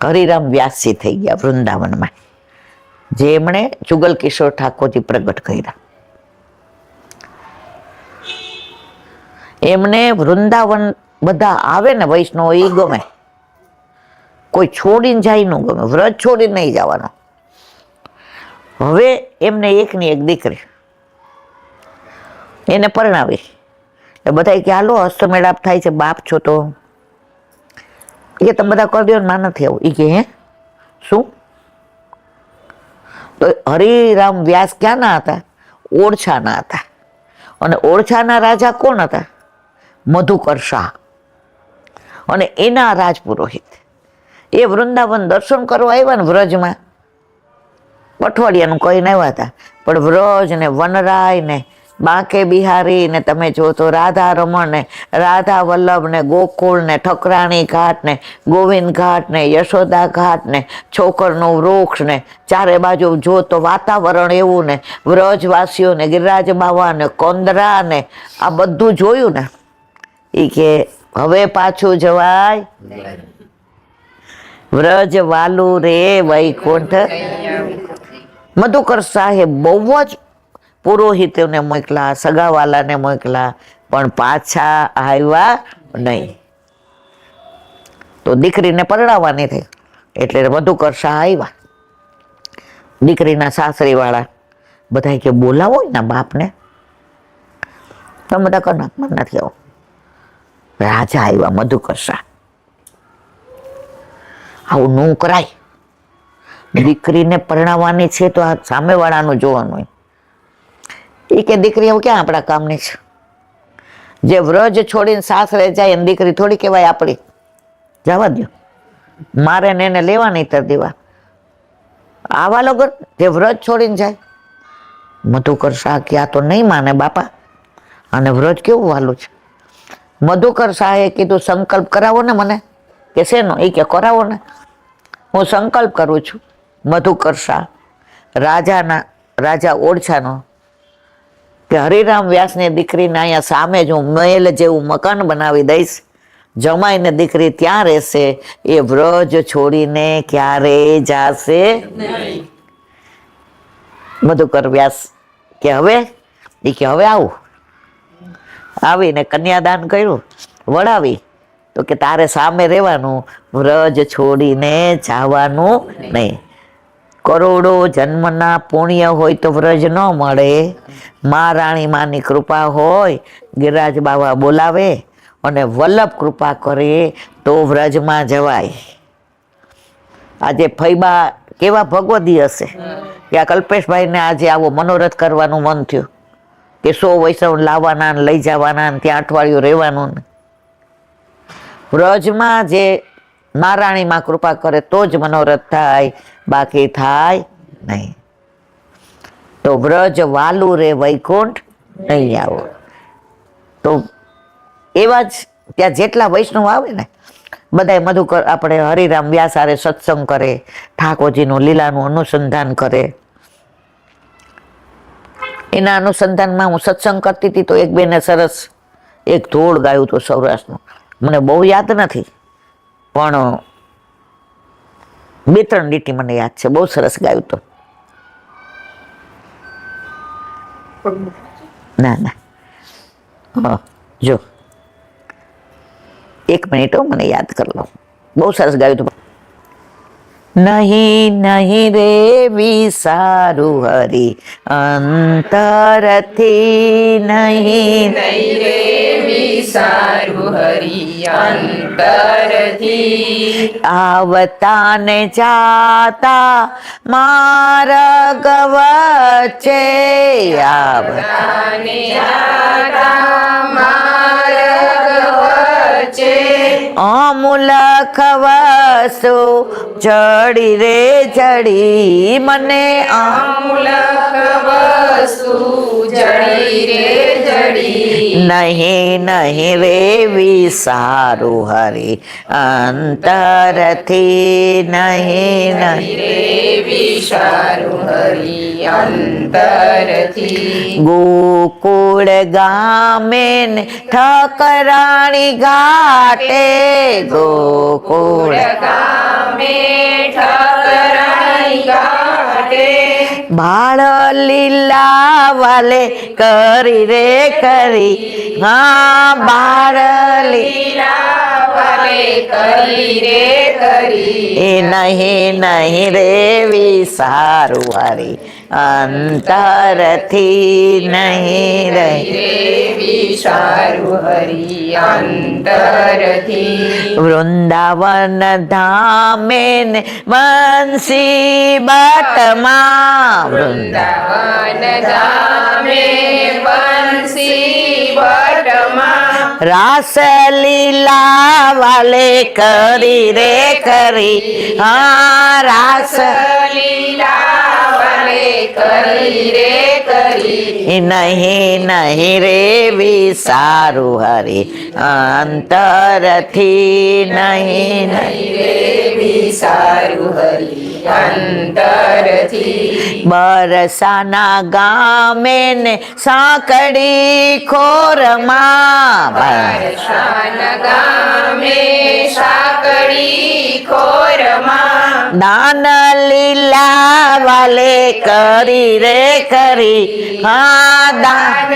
હરિરામ વ્યાસજી થઈ ગયા વૃંદાવનમાં, જેમણે જુગલ કિશોર ઠાકોરજી પ્રગટ કર્યા. એમને વૃંદાવન બધા આવે ને વૈષ્ણવ એ ગમે, કોઈ છોડીને જાય ન ગમે, વ્રજ છોડીને નહીં જવાનો. હવે એમને એકની એક દીકરી, એને પરણાવી. બધા કે હાલો હસ્તમેળાપ થાય છે, બાપ છો તો એ તમે બધા કરી દો ને માં નથી આવું. એ કે હે શું? તો હરિરામ વ્યાસ ક્યાંના હતા? ઓરછાના હતા. અને ઓરછાના રાજા કોણ હતા? મધુકર શાહ. અને એના રાજપુરોહિત એ વૃંદાવન દર્શન કરવા આવ્યા ને વ્રજમાં, અઠવાડિયાનું કહીને આવ્યા હતા. પણ વ્રજ ને વનરાય ને બાંકે બિહારી ને તમે જો તો રાધા રમણ ને રાધા વલ્લભ ને ગોકુળ ને ઠકરાણી ઘાટ ને ગોવિંદ ઘાટ ને યશોદા ઘાટ ને છોકરનું વૃક્ષ ને ચારે બાજુ જો તો વાતાવરણ એવું ને વ્રજવાસીઓ ને ગિરિરાજ બાવા ને કોંદરા ને આ બધું જોયું ને એ કે હવે પાછું જવાય. વ્રજ વાલું રે વૈકુંઠ. મધુકર સાહેબ બહુ જ પુરોહિતોને મોકલા, સગાવાલાને મોકલા, પણ પાછા આવ્યા નહીં. તો દીકરીને પરણાવવાની થઈ એટલે મધુકર શાહ આવ્યા. દીકરીના સાસરી વાળા બધા કે બોલાવો ને બાપને. તમે બધા કરના મને નથી આવો. રાજા આવ્યા મધુકર શાહ. આવું ન કરાય. દીકરીને પરણાવવાની છે તો આ સામેવાળાનું જોવાનું. એ કે દીકરી એવું ક્યાં આપણા કામની છે? જે વ્રજ છોડીને સાસરે જાય એની દીકરી થોડી કહેવાય આપણી. જવા દો, મારે ને એને લેવા નહીં તર દેવા. આવા લોકો જે વ્રજ છોડીને જાય. મધુકર શાહ કે આ તો નહીં માને બાપા, અને વ્રજ કેવું વાલું છે. મધુકર શાહે કીધું સંકલ્પ કરાવો ને મને. કે શેનો? એ કે કરાવો ને. હું સંકલ્પ કરું છું. મધુકર શાહ રાજા ઓરછાનો કે હરિરામ વ્યાસની દીકરીને અહીંયા સામે જ હું મહેલ જેવું મકાન બનાવી દઈશ. જમાઈને દીકરી ત્યાં રહેશે. એ વ્રજ છોડીને ક્યારે જાશે નહીં. મધુકર વ્યાસ કે હવે? એ કે હવે આવું. આવીને કન્યાદાન કર્યું, વળાવી. તો કે તારે સામે રહેવાનું, વ્રજ છોડીને જવાનું નહીં. કરોડો જન્મના પુણ્ય હોય તો વ્રજ ન મળે. મા રાણી માની કૃપા હોય, ગિરિરાજ બાવા બોલાવે અને વલ્લભ કૃપા કરે તો વ્રજમાં જવાય. આજે ફૈબા કેવા ભગવદી હશે કે આ કલ્પેશભાઈને આજે આવો મનોરથ કરવાનું મન થયું કે 100 વૈષ્ણવ લાવવાના ને લઈ જવાના ને ત્યાં અઠવાડિયું રહેવાનું. વ્રજમાં જે મહારાણીમાં કૃપા કરે તો જ મનોરથ થાય, બાકી થાય નહીં. તો વ્રજ વાલું રે વૈકુંઠ નહીં આવો. તો એવા જ ત્યાં જેટલા વૈષ્ણવ આવે ને બધા મધુકર આપણે હરિરામ વ્યાસ હારે સત્સંગ કરે, ઠાકોરજીનું લીલાનું અનુસંધાન કરે. એના અનુસંધાનમાં હું સત્સંગ કરતી હતી તો એક બેને સરસ એક ધોળ ગાયું હતું સૌરાષ્ટ્રનું. મને બહુ યાદ નથી પણ 2-3 લીટી મને યાદ છે. બહુ સરસ ગાયું હતું. ના જો 1 મિનિટ મને યાદ કરી લો. બહુ સરસ ગાયું હતું. નહીં નહીં રે વિસારું હરી અંતરથી, નહીં નહીં રે વિસારું હરી અંતરથી. આવતા ને જાતા માર્ગ વચ્ચે, આવતાને જાતા માર્ગ વચ્ચે. અમૂલક વસ્તુ જડી રે જડી મને, અમૂલક વસ્તુ જડી રે જડી. નહીં નહીં રે વિસારું હરી અંતરથી, નહીં નહીં રે વિસારું હરી અંતરથી. ગોકુળ ગામે ને ઠકરાણી ઘાટે, ગોકુળ ગામે ઠકરાણી ઘાટે. બાળ લીલા વાલે કરી રે કરી, હા બાળ લીલા વાલે કરી રે કરી એ નહીં નહીં રે વિસારું હરી અંતરથી નહીં રે રે વિચારું હરી અંતરથી વૃંદાવન ધામે ને બંસી બટમાં વૃંદાવન ધામે બંસી બટમાં રાસ લીલા વાલે કરી રે કરી હા રાસ લીલા વાલે કરી રે કરી નહીં નહીં રે વિસારું હરી અંતરથી નહીં નહીં રે વિચારું હરી અંતરથી બરસાના ગામે ને સાંકડી ખોરમાં શાન ગામે સાકડી ખોરમાં દાન લીલા વાલે કરી રે કરી હા દાન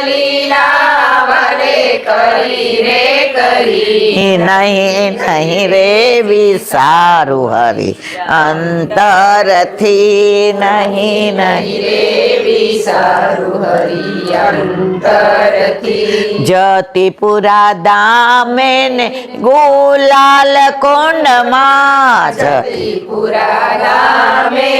લીલા વાલે કરી રે કરી નહીં નહીં રે વિસારું હરી અંતરથી નહીં નહીં રે વિચારું હરી અંતરથી જતીપુરા દામે ને ગુલાલ કુંડમાં પુરા ગામે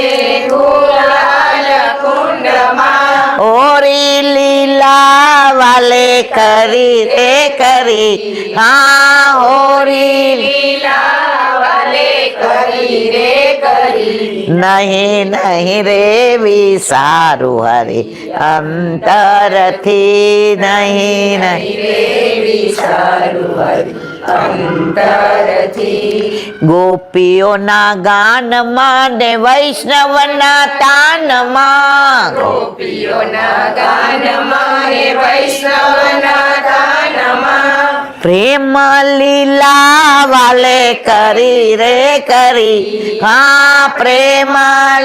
ગુલાલ કુંડમાં ઓરી લીલા વાલે કરી રે કરી હા હોરી લીલા વાલે કરી રે કરી નહીં નહીં રે વિસારું હરી અંતરથી નહીં નહીં રે વિચારું હરી અંતરથી ગોપીઓના ગાનમાં ને વૈષ્ણવના તાનમાં ગોપીઓના ગાનમાં હે વૈષ્ણવના ગાનમાં પ્રેમ લીલા વાલે કરી રે કરી હા પ્રેમ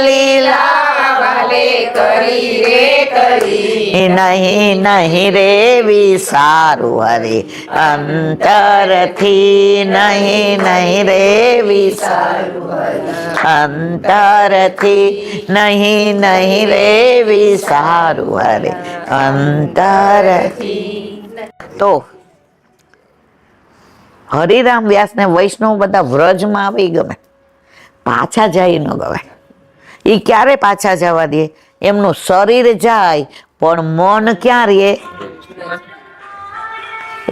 લીલા વાલે કરી રે કરી નહીં નહીં રે વિસારું હરી અંતરથી નહીં નહીં રે વિસારું અંતરથી નહીં નહીં રે વિસારું હરી અંતરથી તો હરિરામ વ્યાસ ને વૈષ્ણવ બધા વ્રજમાં આવી ગમે, પાછા જાય ન ગમે. એ ક્યારે પાછા જવા દે? એમનું શરીર જાય પણ મન ક્યાં રહે?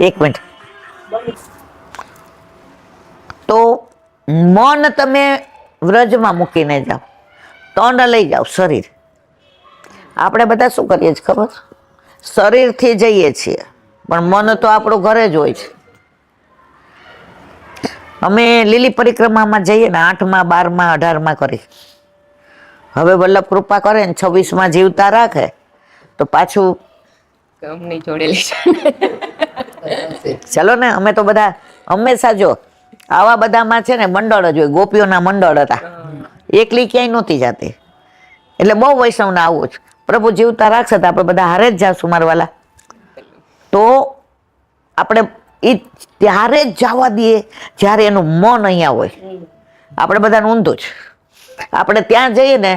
એક મિનિટ. તો મન તમે વ્રજમાં મૂકીને જાઓ, તોંડ લઈ જાઓ શરીર. આપણે બધા શું કરીએ છીએ ખબર? શરીરથી જઈએ છીએ પણ મન તો આપણું ઘરે જ હોય છે. અમે લીલી પરિક્રમામાં જઈએ ને 8માં 12માં 18માં કરી. હવે વલ્લભ કૃપા કરે ને 26માં જીવતા રાખે તો પાછું ગમની જોડેલી ચલો ને. અમે તો બધા હંમેશા જો આવા બધામાં છે ને મંડળ જ હોય. ગોપીઓના મંડળ હતા, એકલી ક્યાંય નહોતી જાતી. એટલે બહુ વૈષ્ણવના આવું જ. પ્રભુ જીવતા રાખશે તો આપણે બધા હારે જ જાશું મારવાલા. તો આપણે એ ત્યારે જ જવા દઈએ જ્યારે એનું મન અહીંયા હોય. આપણે બધાને ઊંધું જ. આપણે ત્યાં જઈએ ને,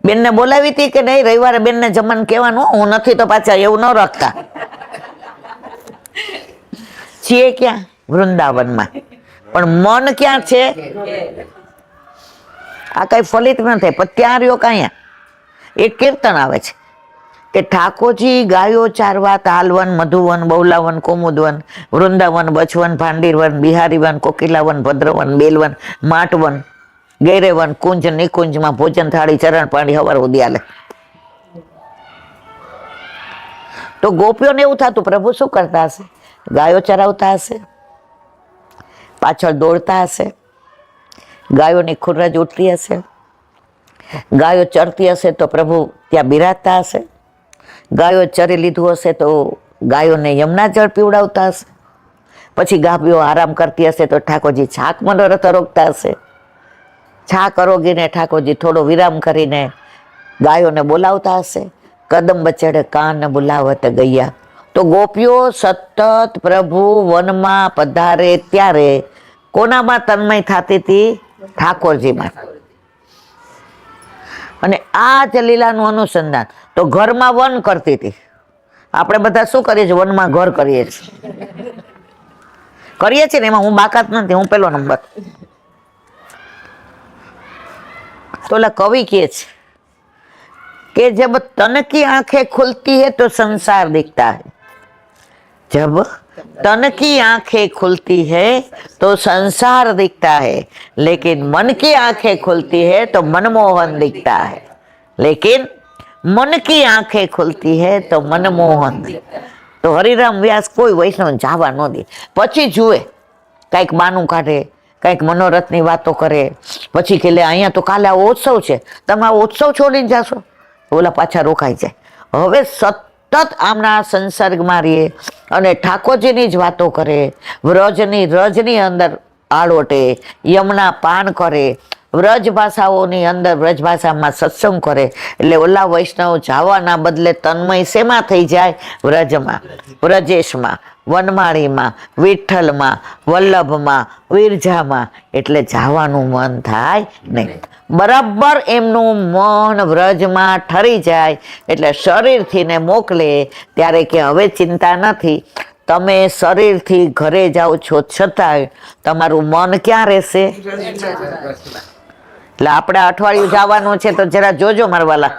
બેનને બોલાવી હતી કે નહીં રવિવારે બેનને જમવાનું કહેવાનું, હું નથી તો પાછા એવું ન રાખતા. છીએ ક્યાં? વૃંદાવનમાં. પણ મન ક્યાં છે? આ કઈ ફલિત ન થાય પણ ત્યાં રહ્યો કાંયા. એક કીર્તન આવે છે કે ઠાકોરજી ગાયો ચારવા તાલવન મધુવન બૌલાવન કોમુદવન વૃંદાવન બચવન ભાંડીરવન બિહારીવન કોકિલાવન ભદ્રવન બેલવન માટવન ગૈરેવન કુંજ નિકુંજમાં ભોજન થાળી ચરણ પાણી હવાર ઉદયાલે. તો ગોપીઓને એવું થતું પ્રભુ શું કરતા હશે? ગાયો ચરાવતા હશે, પાછળ દોડતા હશે, ગાયોની ખુરજ ઉઠતી હશે, ગાયો ચરતી હશે તો પ્રભુ ત્યાં બિરાજતા હશે, ગાયો ચરી લીધું હશે તો ગાયોને યમુના જળ પીવડાવતા હશે, પછી ગાભીઓ આરામ કરતી હશે તો ઠાકોરજી છાક મનોરથ રોકતા હશે, છાક અરોગીને ઠાકોરજી થોડો વિરામ કરીને ગાયોને બોલાવતા હશે. કદમ બચડે કાન બોલાવત ગૈયા. તો તો ગોપીઓ સતત પ્રભુ વનમાં પધારે ત્યારે કોનામાં તન્મય થતી હતી? ઠાકોરજીમાં. અને આ જ લીલાનું અનુસંધાન તો ઘરમાં વન કરતી હતી. આપણે બધા શું કરીએ છીએ? વનમાં ઘર કરીએ છીએ ને, એમાં હું બાકાત નથી, હું પેલો નંબર. तो ला कवि के कि जब तन की आंखें खुलती है तो संसार दिखता है, जब तन की आंखें खुलती है तो संसार दिखता है, लेकिन मन की आंखें खुलती है तो मनमोहन दिखता है, लेकिन मन की आंखें खुलती है तो मनमोहन दिखता है। तो हरिराम व्यास कोई वैष्णव जावा न दे, पछी जुए कईक बानू काढे, कईक मनोरथनी वातो करे, पछी के अहींया तो काले उत्सव है, तमे आ उत्सव छोड़ीने जाशो, ओला पाछा रोकाई जाए। हवे सतत आमना संसर्गमां रहे अने ठाकोरजीनी ज वातो करे, व्रजनी रजनी अंदर आड़ोटे, यमुना पान करे, व्रज भाषाओनी अंदर व्रज भाषामां सत्संग करे, एटले ओला वैष्णव जावाना बदले तन्मय शेमां थई जाय? व्रजमां, व्रजेशमां, वनमाळीमां, विठ्ठलमां, वल्लभमां, विरजामां, एटले जावानुं मन थाय नहीं। बराबर एमनुं मन व्रजमां ठरी जाय एटले शरीरथी ने मोकले त्यारे के हवे चिंता नथी, तमे शरीरथी घरे जाओ छो छतांय तमारुं मन क्यां रहेशे? એટલે આપણે અઠવાડિયું જવાનું છે તો જરા જોજો મારવાલા,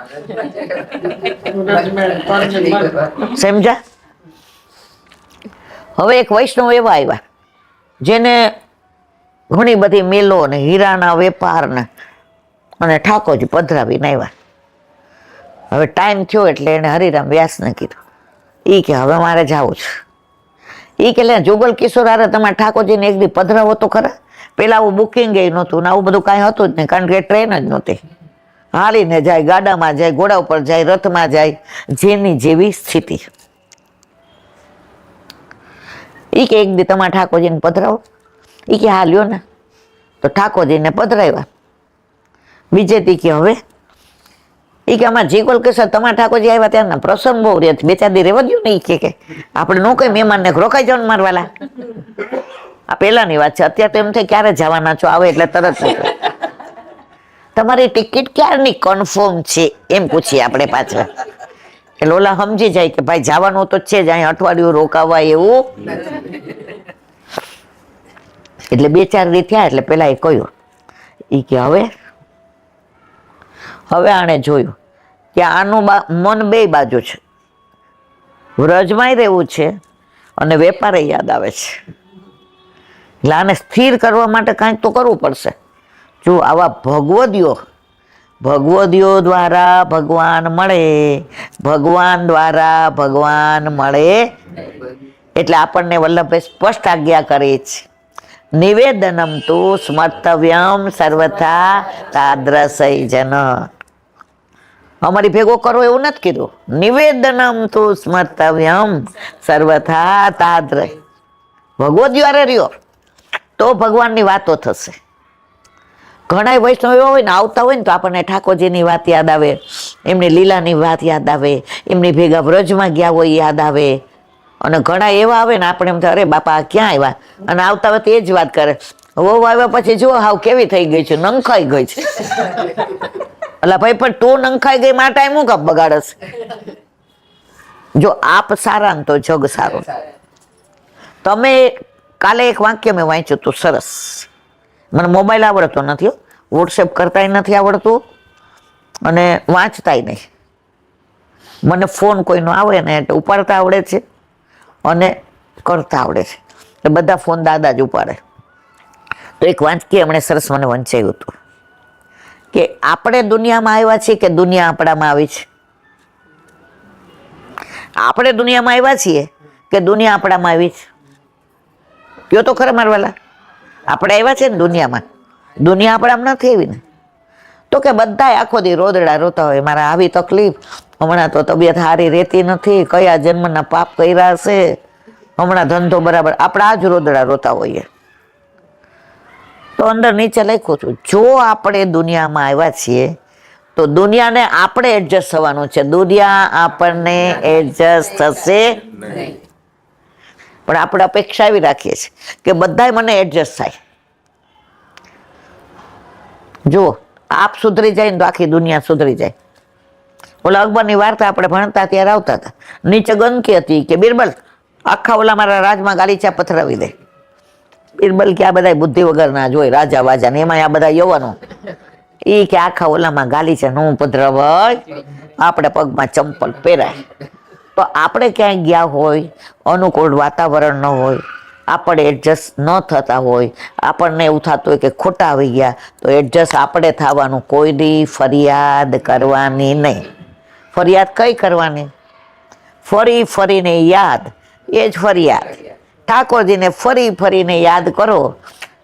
સમજા? હવે એક વૈષ્ણવ એવા આવ્યા જેને ઘણી બધી મિલો ને હીરાના વેપાર ને અને ઠાકોરજી પધરાવીને આવ્યા. હવે ટાઈમ થયો એટલે એને હરિરામ વ્યાસને કીધું, એ કે હવે મારે જાવું છે. એ કે લે જોગલ કિશોર હારે તમારે ઠાકોરજીને એક દી પધરાવો તો ખરા. પેલા આવું બુકિંગ એ નહોતું ને આવું બધું કાંઈ હતું જ નહીં, કારણ કે ટ્રેન જ નહોતી. હાલીને જાય, ગાડામાં જાય, ઘોડા ઉપર જાય, રથમાં જાય, જેની જેવી સ્થિતિ. એ કે એક દી તમારા ઠાકોરજીને પધરાવો. એ કે હા લ્યો ને. તો ઠાકોરજીને પધરાવ્યા. બીજે દી કે હવે એ કે આમાં જીગોલ કિશોર તમારા ઠાકોરજી આવ્યા ત્યારના પ્રસંગ બહુ રહે, બે ચાર દી રહેવા દો ને. એ કે આપણે નો કઈ મહેમાનને રોકાઈ જાવ ને મારવાલા. આ પેલાની વાત છે, અત્યારે તો એમ થાય ક્યારે જવાના છો, આવે એટલે તરત તમારી ટિકિટ ક્યારની કન્ફર્મ છે એમ પૂછીએ આપણે પાછળ. એટલે ઓલા સમજી જાય કે ભાઈ જવાનું તો છે જ, અહીં અઠવાડિયું રોકાવાય એવું. એટલે બે ચાર દી થયા એટલે પેલા એ કહ્યું, એ કે હવે આણે જોયું કે આનું મન બે બાજુ છે, વ્રજમાંય રહેવું છે અને વેપારે યાદ આવે છે. એટલે આને સ્થિર કરવા માટે કાંઈક તો કરવું પડશે. જો આવા ભગવદીઓ દ્વારા ભગવાન મળે, ભગવાન દ્વારા ભગવાન મળે. એટલે આપણને વલ્લભભાઈ સ્પષ્ટ આજ્ઞા કરી છે, નિવેદનમ તુ સ્મર્તવ્યમ સર્વથા તાદ્રસૈ જન. અમારી ભેગો કરો એવું નથી કીધું, નિવેદનમ તુ સ્મર્તવ્યમ સર્વથા તાદ્ર. ભગવદીઓ હારે રહ્યો તો ભગવાનની વાતો થશે. ઘણા વૈષ્ણવ એવા હોય ને, આવતા હોય ને તો આપણને ઠાકોરજીની વાત યાદ આવે, એમની લીલાની વાત યાદ આવે, એમની ભેગા વ્રજમાં ગયા હોય યાદ આવે. અને ઘણા એવા આવે ને આપણે એમ થાય અરે બાપા ક્યાં આવ્યા, અને આવતા હોય તો એ જ વાત કરે. વહુ આવ્યા પછી જો હાવ કેવી થઈ ગઈ છે, નંખાઈ ગઈ છે. અલા ભાઈ પણ તું નંખાઈ ગઈ, મારા ટાઈમ હું કપ બગાડસ. જો આપ સારા ને તો જગ સારું. તમે કાલે એક વાક્ય મેં વાંચ્યું હતું સરસ. મને મોબાઈલ આવડતો નથી, વોટ્સએપ કરતાય નથી આવડતું અને વાંચતાય નહીં. મને ફોન કોઈનો આવે ને એટલે ઉપાડતા આવડે છે અને કરતા આવડે છે. એ બધા ફોન દાદા જ ઉપાડે. તો એક વાક્ય એમણે સરસ મને વંચાયું હતું કે આપણે દુનિયામાં આવ્યા છીએ કે દુનિયા આપણામાં આવી છે? આપણે દુનિયામાં આવ્યા છીએ કે દુનિયા આપણામાં આવી છે? કયો તો ખરા મારવાલા. આપણે આવ્યા છે ને દુનિયામાં, દુનિયા આપણામાં નથી આવી ને. તો કે બધા આખો દી રોદડા રોતા હોય, મારા આવી તકલીફ, હમણાં તો તબિયત સારી રહેતી નથી, કયા જન્મના પાપ કર્યા હશે, હમણાં ધંધો બરાબર. આપણા જ રોદડા રોતા હોઈએ. તો અંદર નીચે લખ્યું છું, જો આપણે દુનિયામાં આવ્યા છીએ તો દુનિયાને આપણે એડજસ્ટ થવાનું છે, દુનિયા આપણને એડજસ્ટ થશે. નહીં. પણ આપણે અપેક્ષા એવી રાખીએ છીએ કે બધાય મને એડજસ્ટ થાય. જુઓ, આપ સુધરી જાય ને તો આખી દુનિયા સુધરી જાય. ઓલા અકબરની વાર્તા આપણે ભણતા ત્યારે આવતા હતા. નીચે ગંદકી હતી કે બિરબલ આખા ઓલા મારા રાજમાં ગાલીચા પથરાવી દે. બિરબલ કે આ બધા બુદ્ધિ વગરના જોઈ રાજા વાજા ને એમાં આ બધા યવાનો ઈ કે આખા ઓલામાં ગાલીચા નું પધરાવાય, આપણે પગમાં ચંપલ પહેરાય. તો આપણે ક્યાંય ગયા હોય, અનુકૂળ વાતાવરણ ન હોય, આપણે એડજસ્ટ ન થતા હોય, આપણને એવું થતું હોય કે ખોટા આવી ગયા, તો એડજસ્ટ આપણે થવાનું, કોઈની ફરિયાદ કરવાની નહીં. ફરિયાદ કઈ કરવાની? ફરી ફરીને યાદ, એ જ ફરિયાદ. ઠાકોરજીને ફરી ફરીને યાદ કરો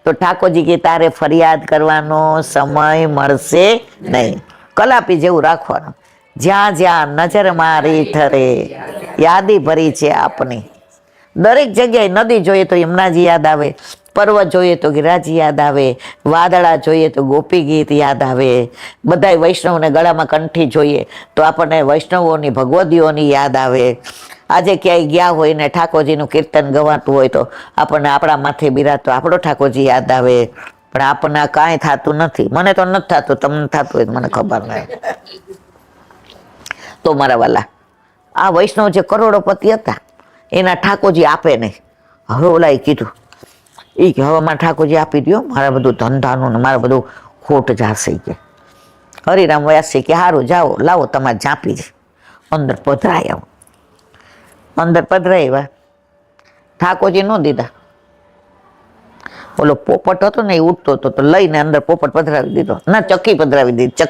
તો ઠાકોરજી કે તારે ફરિયાદ કરવાનો સમય મળશે નહીં. કલાપી જેવું રાખવાનું, જ્યાં જ્યાં નજર મારી ઠરે યાદી ભરી છે આપની. દરેક જગ્યાએ નદી જોઈએ તો યમુનાજી યાદ આવે, પર્વત જોઈએ તો ગિરાજી યાદ આવે, વાદળા જોઈએ તો ગોપી ગીત યાદ આવે, બધાય વૈષ્ણવને ગળામાં કંઠી જોઈએ તો આપણને વૈષ્ણવોની ભગવદીઓની યાદ આવે. આજે ક્યાંય ગયા હોય ને ઠાકોરજીનું કીર્તન ગવાતું હોય તો આપણને આપણા માથે બિરાતો આપણો ઠાકોરજી યાદ આવે. પણ આપણને કાંઈ થતું નથી. મને તો નથી થતું, તમને થતું હોય મને ખબર નહીં. તો મારા વાલા, આ વૈષ્ણવ જે કરોડોપતિ હતા એના ઠાકોરજી આપે નહીં. હવે ઓલાએ કીધું એ કે હવે મારા ઠાકોરજી આપી દો, મારા બધું ધંધાનું ને મારે બધું ખોટ જાશે કે. હરિરામ વ્યાસી કે સારું જાઓ, લાવો તમારે ઝાંપી છે. અંદર પધરાય આવો. અંદર પધરાવ્યા, ઠાકોરજી ન દીધા. ઓલો પોપટ હતો ને એ ઉઠતો હતો તો લઈને અંદર પોપટ પધરાવી દીધો. ના, ચકી પધરાવી દીધી.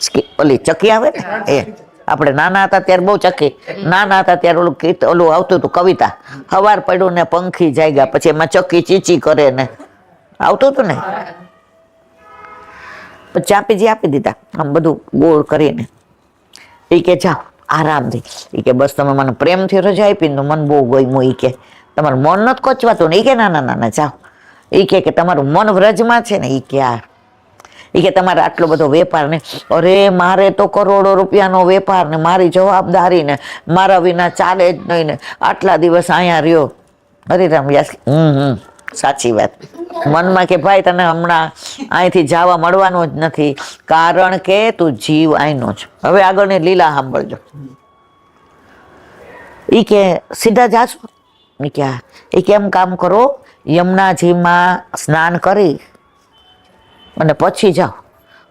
ચકલી ઓલી ચકી આવે ને એ, આપણે નાના હતા ત્યારે બહુ ચકી, નાના હતા ત્યારે ઓલું ઓલું આવતું હતું કવિતા, હવાર પડ્યું ને પંખી જાગ્યા, પછી એમાં ચકી ચીચી કરે ને આવતું હતું ને. પછી ચાપીજી આપી દીધા આમ બધું ગોળ કરીને. એ કે જાઓ આરામથી. એ કે બસ તમે મને પ્રેમથી રજા આપી ને તો મને બહુ ગમ્યું. એ કે તમારું મન નથી કોચવાતું ને? એ કે ના ના ના જાઓ. એ કે તમારું મન વ્રજમાં છે ને? એ કે આ. એ કે તમારે આટલો બધો વેપાર ને? અરે મારે તો કરોડો રૂપિયાનો વેપાર ને મારી જવાબદારી ને મારા વિના ચાલે જ નહીં ને આટલા દિવસ અહીંયા રહ્યો. હરિરામ વ્યાસ સાચી વાત. મનમાં કે ભાઈ તને હમણાં અહીંથી જવા મળવાનું જ નથી, કારણ કે તું જીવ અહીંનો જ. હવે આગળની લીલા સાંભળજો. એ કે સીધા જાશો? એ કે એમ કામ કરો, યમુનાજીમાં સ્નાન કરી અને પછી જાઓ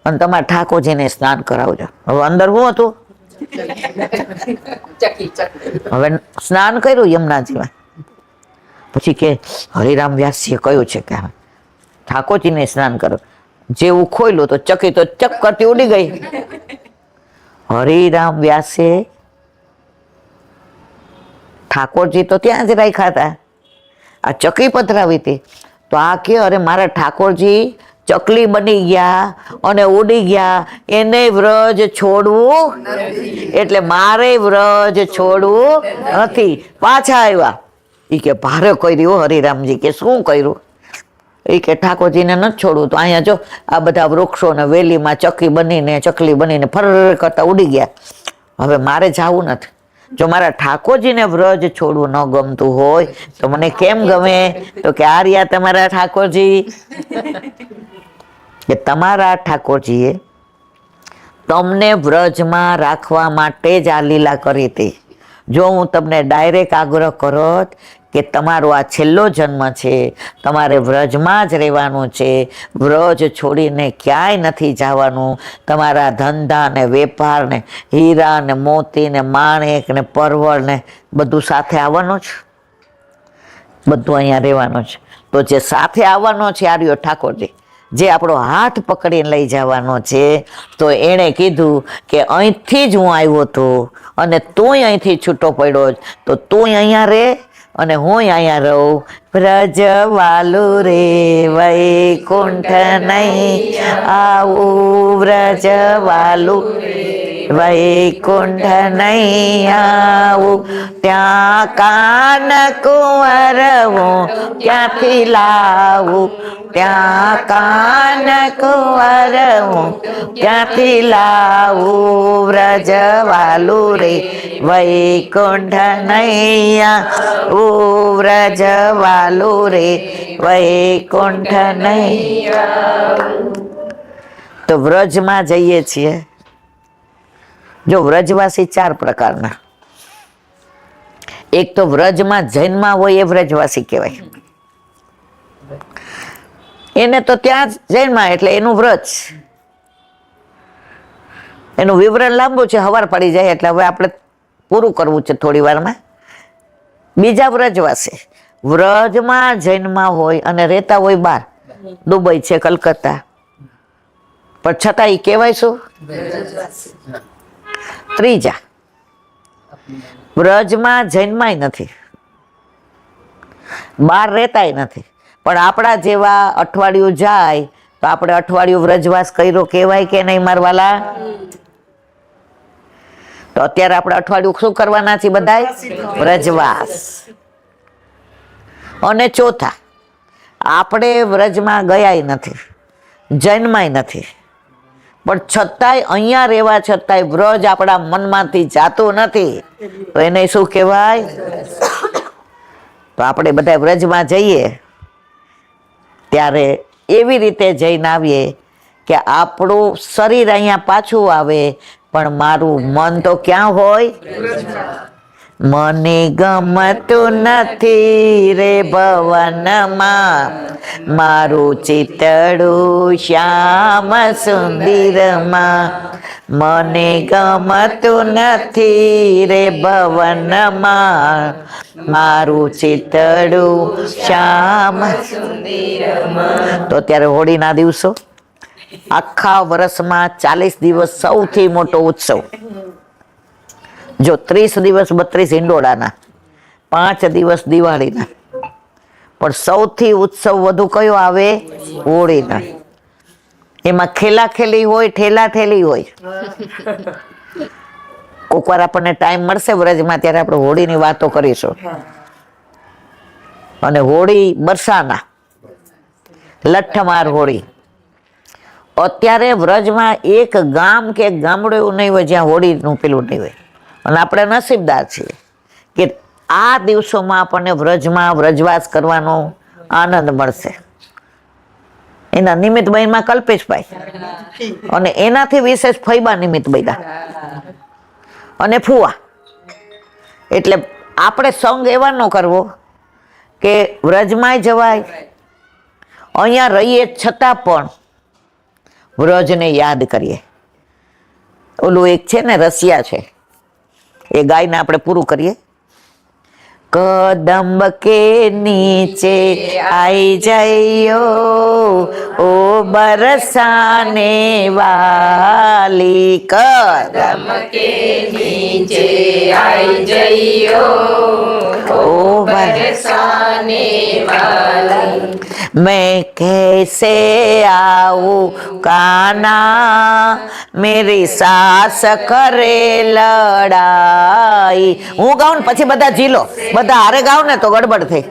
અને તમારા ઠાકોરજીને સ્નાન કરાવજો. હવે અંદર શું હતું? હવે સ્નાન કર્યું યમુનાજીમાં. પછી કે હરિરામ વ્યાસજીએ કહ્યું છે કે ઠાકોરજીને સ્નાન કરો. જેવું ખોલ્યું તો ચકી તો ચક કરતી ઉડી ગઈ. હરિરામ વ્યાસે ઠાકોરજી તો ત્યાં જ રાખ્યા હતા, આ ચકી પધરાવી હતી. તો આ કે અરે મારા ઠાકોરજી ચકલી બની ગયા અને ઉડી ગયા, એને વ્રજ છોડવું એટલે મારે વ્રજ છોડવું નથી. પાછા આવ્યા. એ કે ભારે કર્યું હરિરામજી. કે શું કર્યું? એ કે ઠાકોરજીને નથી છોડવું તો અહીંયા જો આ બધા વૃક્ષો ને વેલીમાં ચકલી બનીને ફર કરતા ઉડી ગયા. હવે મારે જવું નથી. જો મારા ઠાકોરજીને વ્રજ છોડવું ન ગમતું હોય તો મને કેમ ગમે? તો કે આ રહ્યા તમારા ઠાકોરજી. કે તમારા ઠાકોરજીએ તમને વ્રજમાં રાખવા માટે જ આ લીલા કરી હતી. જો હું તમને ડાયરેક્ટ આગ્રહ કરત કે તમારો આ છેલ્લો જન્મ છે, તમારે વ્રજમાં જ રહેવાનું છે, વ્રજ છોડીને ક્યાંય નથી જવાનું, તમારા ધંધા ને વેપાર ને હીરા ને મોતી ને માણેક ને પરવળ ને બધું સાથે આવવાનું જ, બધું અહીંયા રહેવાનું છે. તો જે સાથે આવવાનો છે આર્યો ઠાકોરજી, જે આપણો હાથ પકડીને લઈ જવાનો છે, તો એણે કીધું કે અહીંથી જ હું આવ્યો હતો અને તું અહીંથી છૂટો પડ્યો, તો તું અહીંયા રહે અને હું અહીંયા રહું. વ્રજ વાલું રે વૈકુંઠ નહીં આવું, વ્રજ વાલું વૈકુંઠ નહીં આવું, ત્યાં કાન કુંવર હું ક્યાંથી લાવું, ત્યાં કાન કુંવર હું ક્યાંથી લાવું, વ્રજવાલું રે વૈકુંઠ નહીં આવું, વ્રજવાલું રે વૈકુંઠ નહીં. તો વ્રજમાં જઈએ છીએ. જો વ્રજવાસી 4 પ્રકારના. એક તો વ્રજમાં જન્મા હોય એ વ્રજવાસી કહેવાય. એને તો ત્યાં જ જન્મા એટલે એનું વ્રજ. એનું વિવરણ લાંબુ છે, હવાર પડી જાય એટલે હવે આપણે પૂરું કરવું છે થોડી વારમાં. બીજા વ્રજવાસી વ્રજમાં જન્મા હોય અને રહેતા હોય બહાર, દુબઈ છે, કલકત્તા, પણ છતાં એ કહેવાય શું? ત્રીજા વ્રજમાં જન્માય નથી, બહાર રહેતાય નથી, પણ આપણા જેવા અઠવાડિયું જાય તો આપણે અઠવાડિયું વ્રજવાસ કર્યો કહેવાય કે નહીં મારવાલા? તો અત્યારે આપણે અઠવાડિયું શું કરવાના છીએ બધાય? વ્રજવાસ. અને ચોથા, આપણે વ્રજમાં ગયાય નથી, જન્માય નથી, પણ છતાંય અહીંયા રહેવા છતાંય વ્રજ આપણા મનમાંથી જાતું નથી, તો એને શું કહેવાય? તો આપણે બધા વ્રજમાં જઈએ ત્યારે એવી રીતે જઈને આવીએ કે આપણું શરીર અહીંયા પાછું આવે, પણ મારું મન તો ક્યાં હોય? મને ગમતું નથી રે ભવનમાં, મારું ચિતડું શ્યામ સુંદરમાં, મને ગમતું નથી રે ભવનમાં, મારું ચિતડું શ્યામ સુંદરમાં. તો અત્યારે હોળીના દિવસો, આખા વર્ષમાં 40 દિવસ સૌથી મોટો ઉત્સવ. જો 30 દિવસ 32 હિંડોળાના, 5 દિવસ દિવાળીના, પણ સૌથી ઉત્સવ વધુ કયો આવે? હોળીના. એમાં ખેલાખેલી હોય, ઠેલાઠેલી હોય. કોક વાર આપણને ટાઈમ મળશે વ્રજમાં ત્યારે આપણે હોળીની વાતો કરીશું. અને હોળી બરસાના, લઠ્ઠમાર હોળી. અત્યારે વ્રજમાં એક ગામ કે ગામડું એવું નહીં હોય જ્યાં હોળીનું પેલું નહીં હોય. અને આપણે નસીબદાર છીએ કે આ દિવસોમાં આપણને વ્રજમાં વ્રજવાસ કરવાનો આનંદ મળશે. એના નિમિત્તભાઈમાં કલ્પેશભાઈ, અને એનાથી વિશેષ ફૈબા નિમિત્તભાઈ અને ફુવા. એટલે આપણે સંગ એવા ન કરવો કે વ્રજમાંય જવાય, અહીંયા રહીએ છતાં પણ વ્રજને યાદ કરીએ. ઓલું એક છે ને રસિયા છે, એ ગાયને આપણે પૂરું કરીએ. કદંબ કે નીચે આઈ જઈયો ઓ બરસાને વાલી, કદમ કે નીચે આઈ જઈયો ઓ બરસાને વાલી, मैं कैसे आऊं काना, मेरी सास करे लड़ाई. હું ગાઉં ને પછી બધા ઝીલો, બધા હારે ગાઉં ને તો ગડબડ થઈ.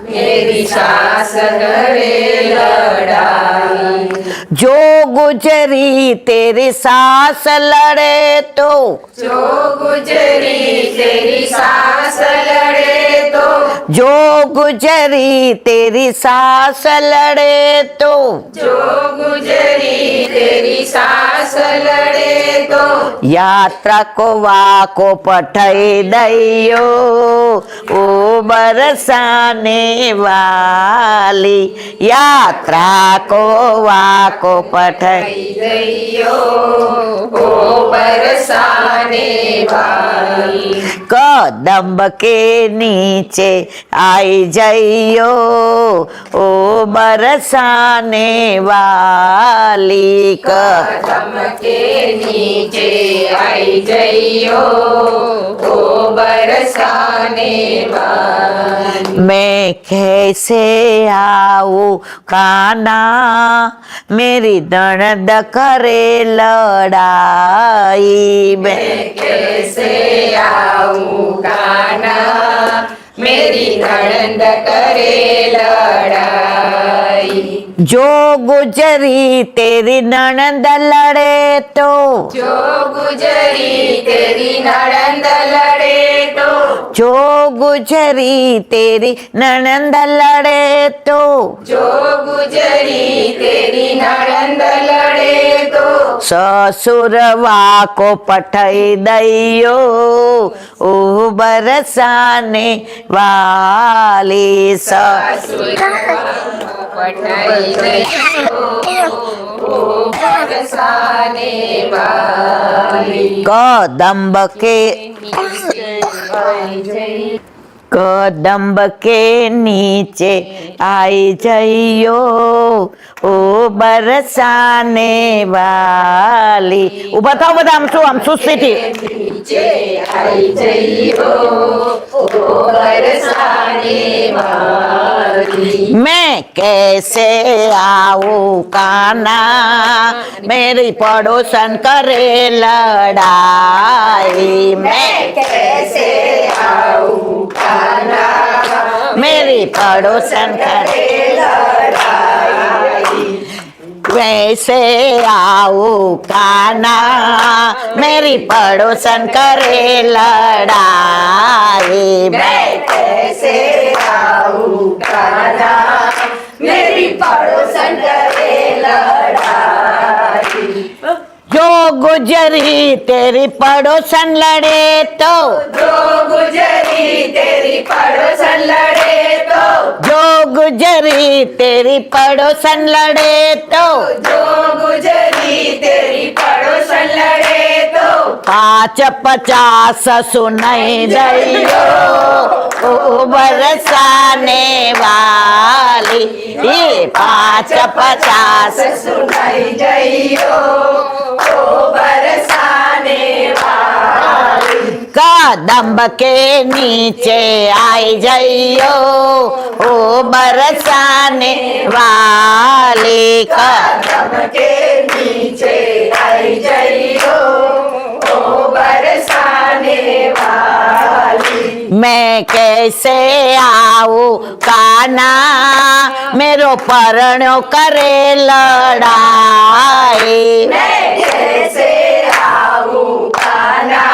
मेरी सास करे लड़ाई, जो गुजरी तेरी सास लड़े तो, जो गुजरी तेरी सास लड़े तो, जो गुजरी तेरी सास लड़े तो, जो गुजरी तेरी सास लड़े तो, यात्रा को वाको पठाई दइयो ओ बरसाने वाली, यात्रा को वाको पठाई दइयो ओ बरसाने वाली, कदंब के नीचे आई जइयो ओ बरसाने वाली, कदम के नीचे आई जइयो ओ बरसाने वाली। मैं कैसे आऊं काना मेरी ननद करे लड़ाई। मैं कैसे आऊं काना मेरी नणंद करे लड़ाई। जो गुजरी तेरी ननद लड़े तो, जो गुजरी तेरी नणंद लड़े तो, जो गुजरी तेरी ननद लड़े तो, जो गुजरी तेरी नणंद लड़े तो, ससुरवा को पठाई दइयो ओ बरसाने वाली। पठाई ओ बरसाने वाली। कदम्ब के कदम्ब के नीचे आई जइयो ओ बरसाने वाली। उभा થાઓ બધા, આમ સુસ્તીથી। नीचे आई जइयो ओ बरसाने वाली। मैं कैसे आऊं काना मेरी पड़ोसन करे लड़ाई। मैं कैसे आऊं काना मेरी पड़ोसन करे लड़ाई। वैसे आऊं काना मेरी पड़ोसन करे लड़ाई। मैं कैसे आऊं काना मेरी पड़ोसन करे लड़ाई। जो गुजरी तेरी पड़ोसन लड़े तो, जो गुजरी तेरी पड़ोसन लड़े तो, जो गुजरी तेरी पड़ोसन लड़े तो, जो गुजरी तेरी पड़ोसन लड़े तो, 5-50 सुनाई दइयो ओ बरसाने वाली। ये 5-50 सुनाई जइयो ओ बरसाने वाली। कदम्ब के नीचे आई जइयो ओ बरसाने वाली। कदम के नीचे आई जइयो ओ बरसाने वाली। मैं कैसे आऊं काना मेरो परणो करे लड़ाई। मैं कैसे आऊं काना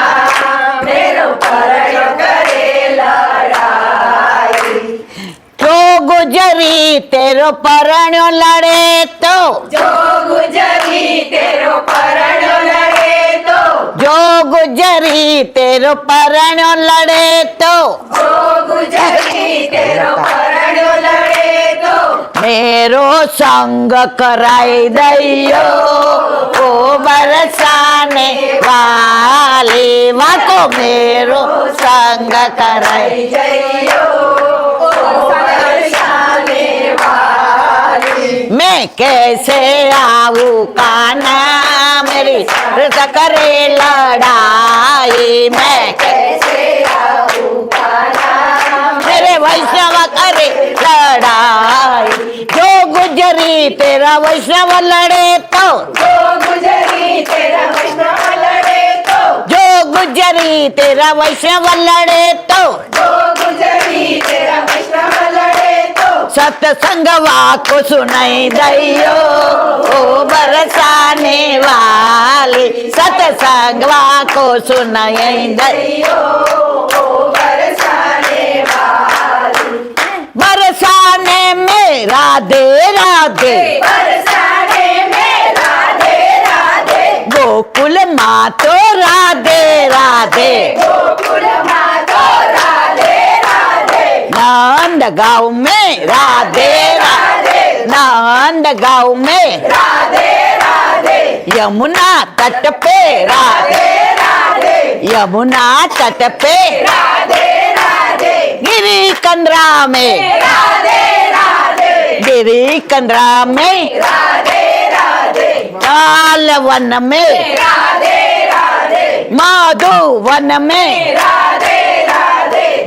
मेरो परण करे लड़ाई। जो गुजरी तेरो परणो लड़े तो, जो गुजरी तेरो परण लड़े तो, जो गुजरी तेरो परणो लड़े तो, जो गुजरी तेरो परण लड़े तो, मेरो संग कराई दइयो ओ बरसाने वाली। वाको मेरो संग कराई। जइयो ओ बरसाने वाली। मैं कैसे आऊं काना मेरी रत करे लड़ाई। मैं कैसे आऊं काना मेरे वैष्णव करे लड़ाई। जो गुजरी तेरा वैष्णव लड़े तो, जो गुजरी तेरा वैष्णव लड़े तो, जो गुजरी तेरा वैष्णव लड़े तो, जो गुजरी तेरा वैष्णव लड़े तो, सत्संगवा को सुनाई दइयो ओ बरसाने वाली। सत्संगवा को सुनाई दइयो ओ बरसाने वाली। बरसाने में राधे राधे, बरसाने में राधे राधे, गोकुल माँ तो राधे राधे। गोकुल मातो राधे राधे, नंद गाँव में राधे राधे, नंद गाँव में राधे राधे, यमुना तट पे राधे, राधे यमुना तट पे राधे राधे, गिरी कंदरा में राधे राधे, गिरी कंदरा में राधे राधे, ताल वन में राधे राधे, माधो वन में राधे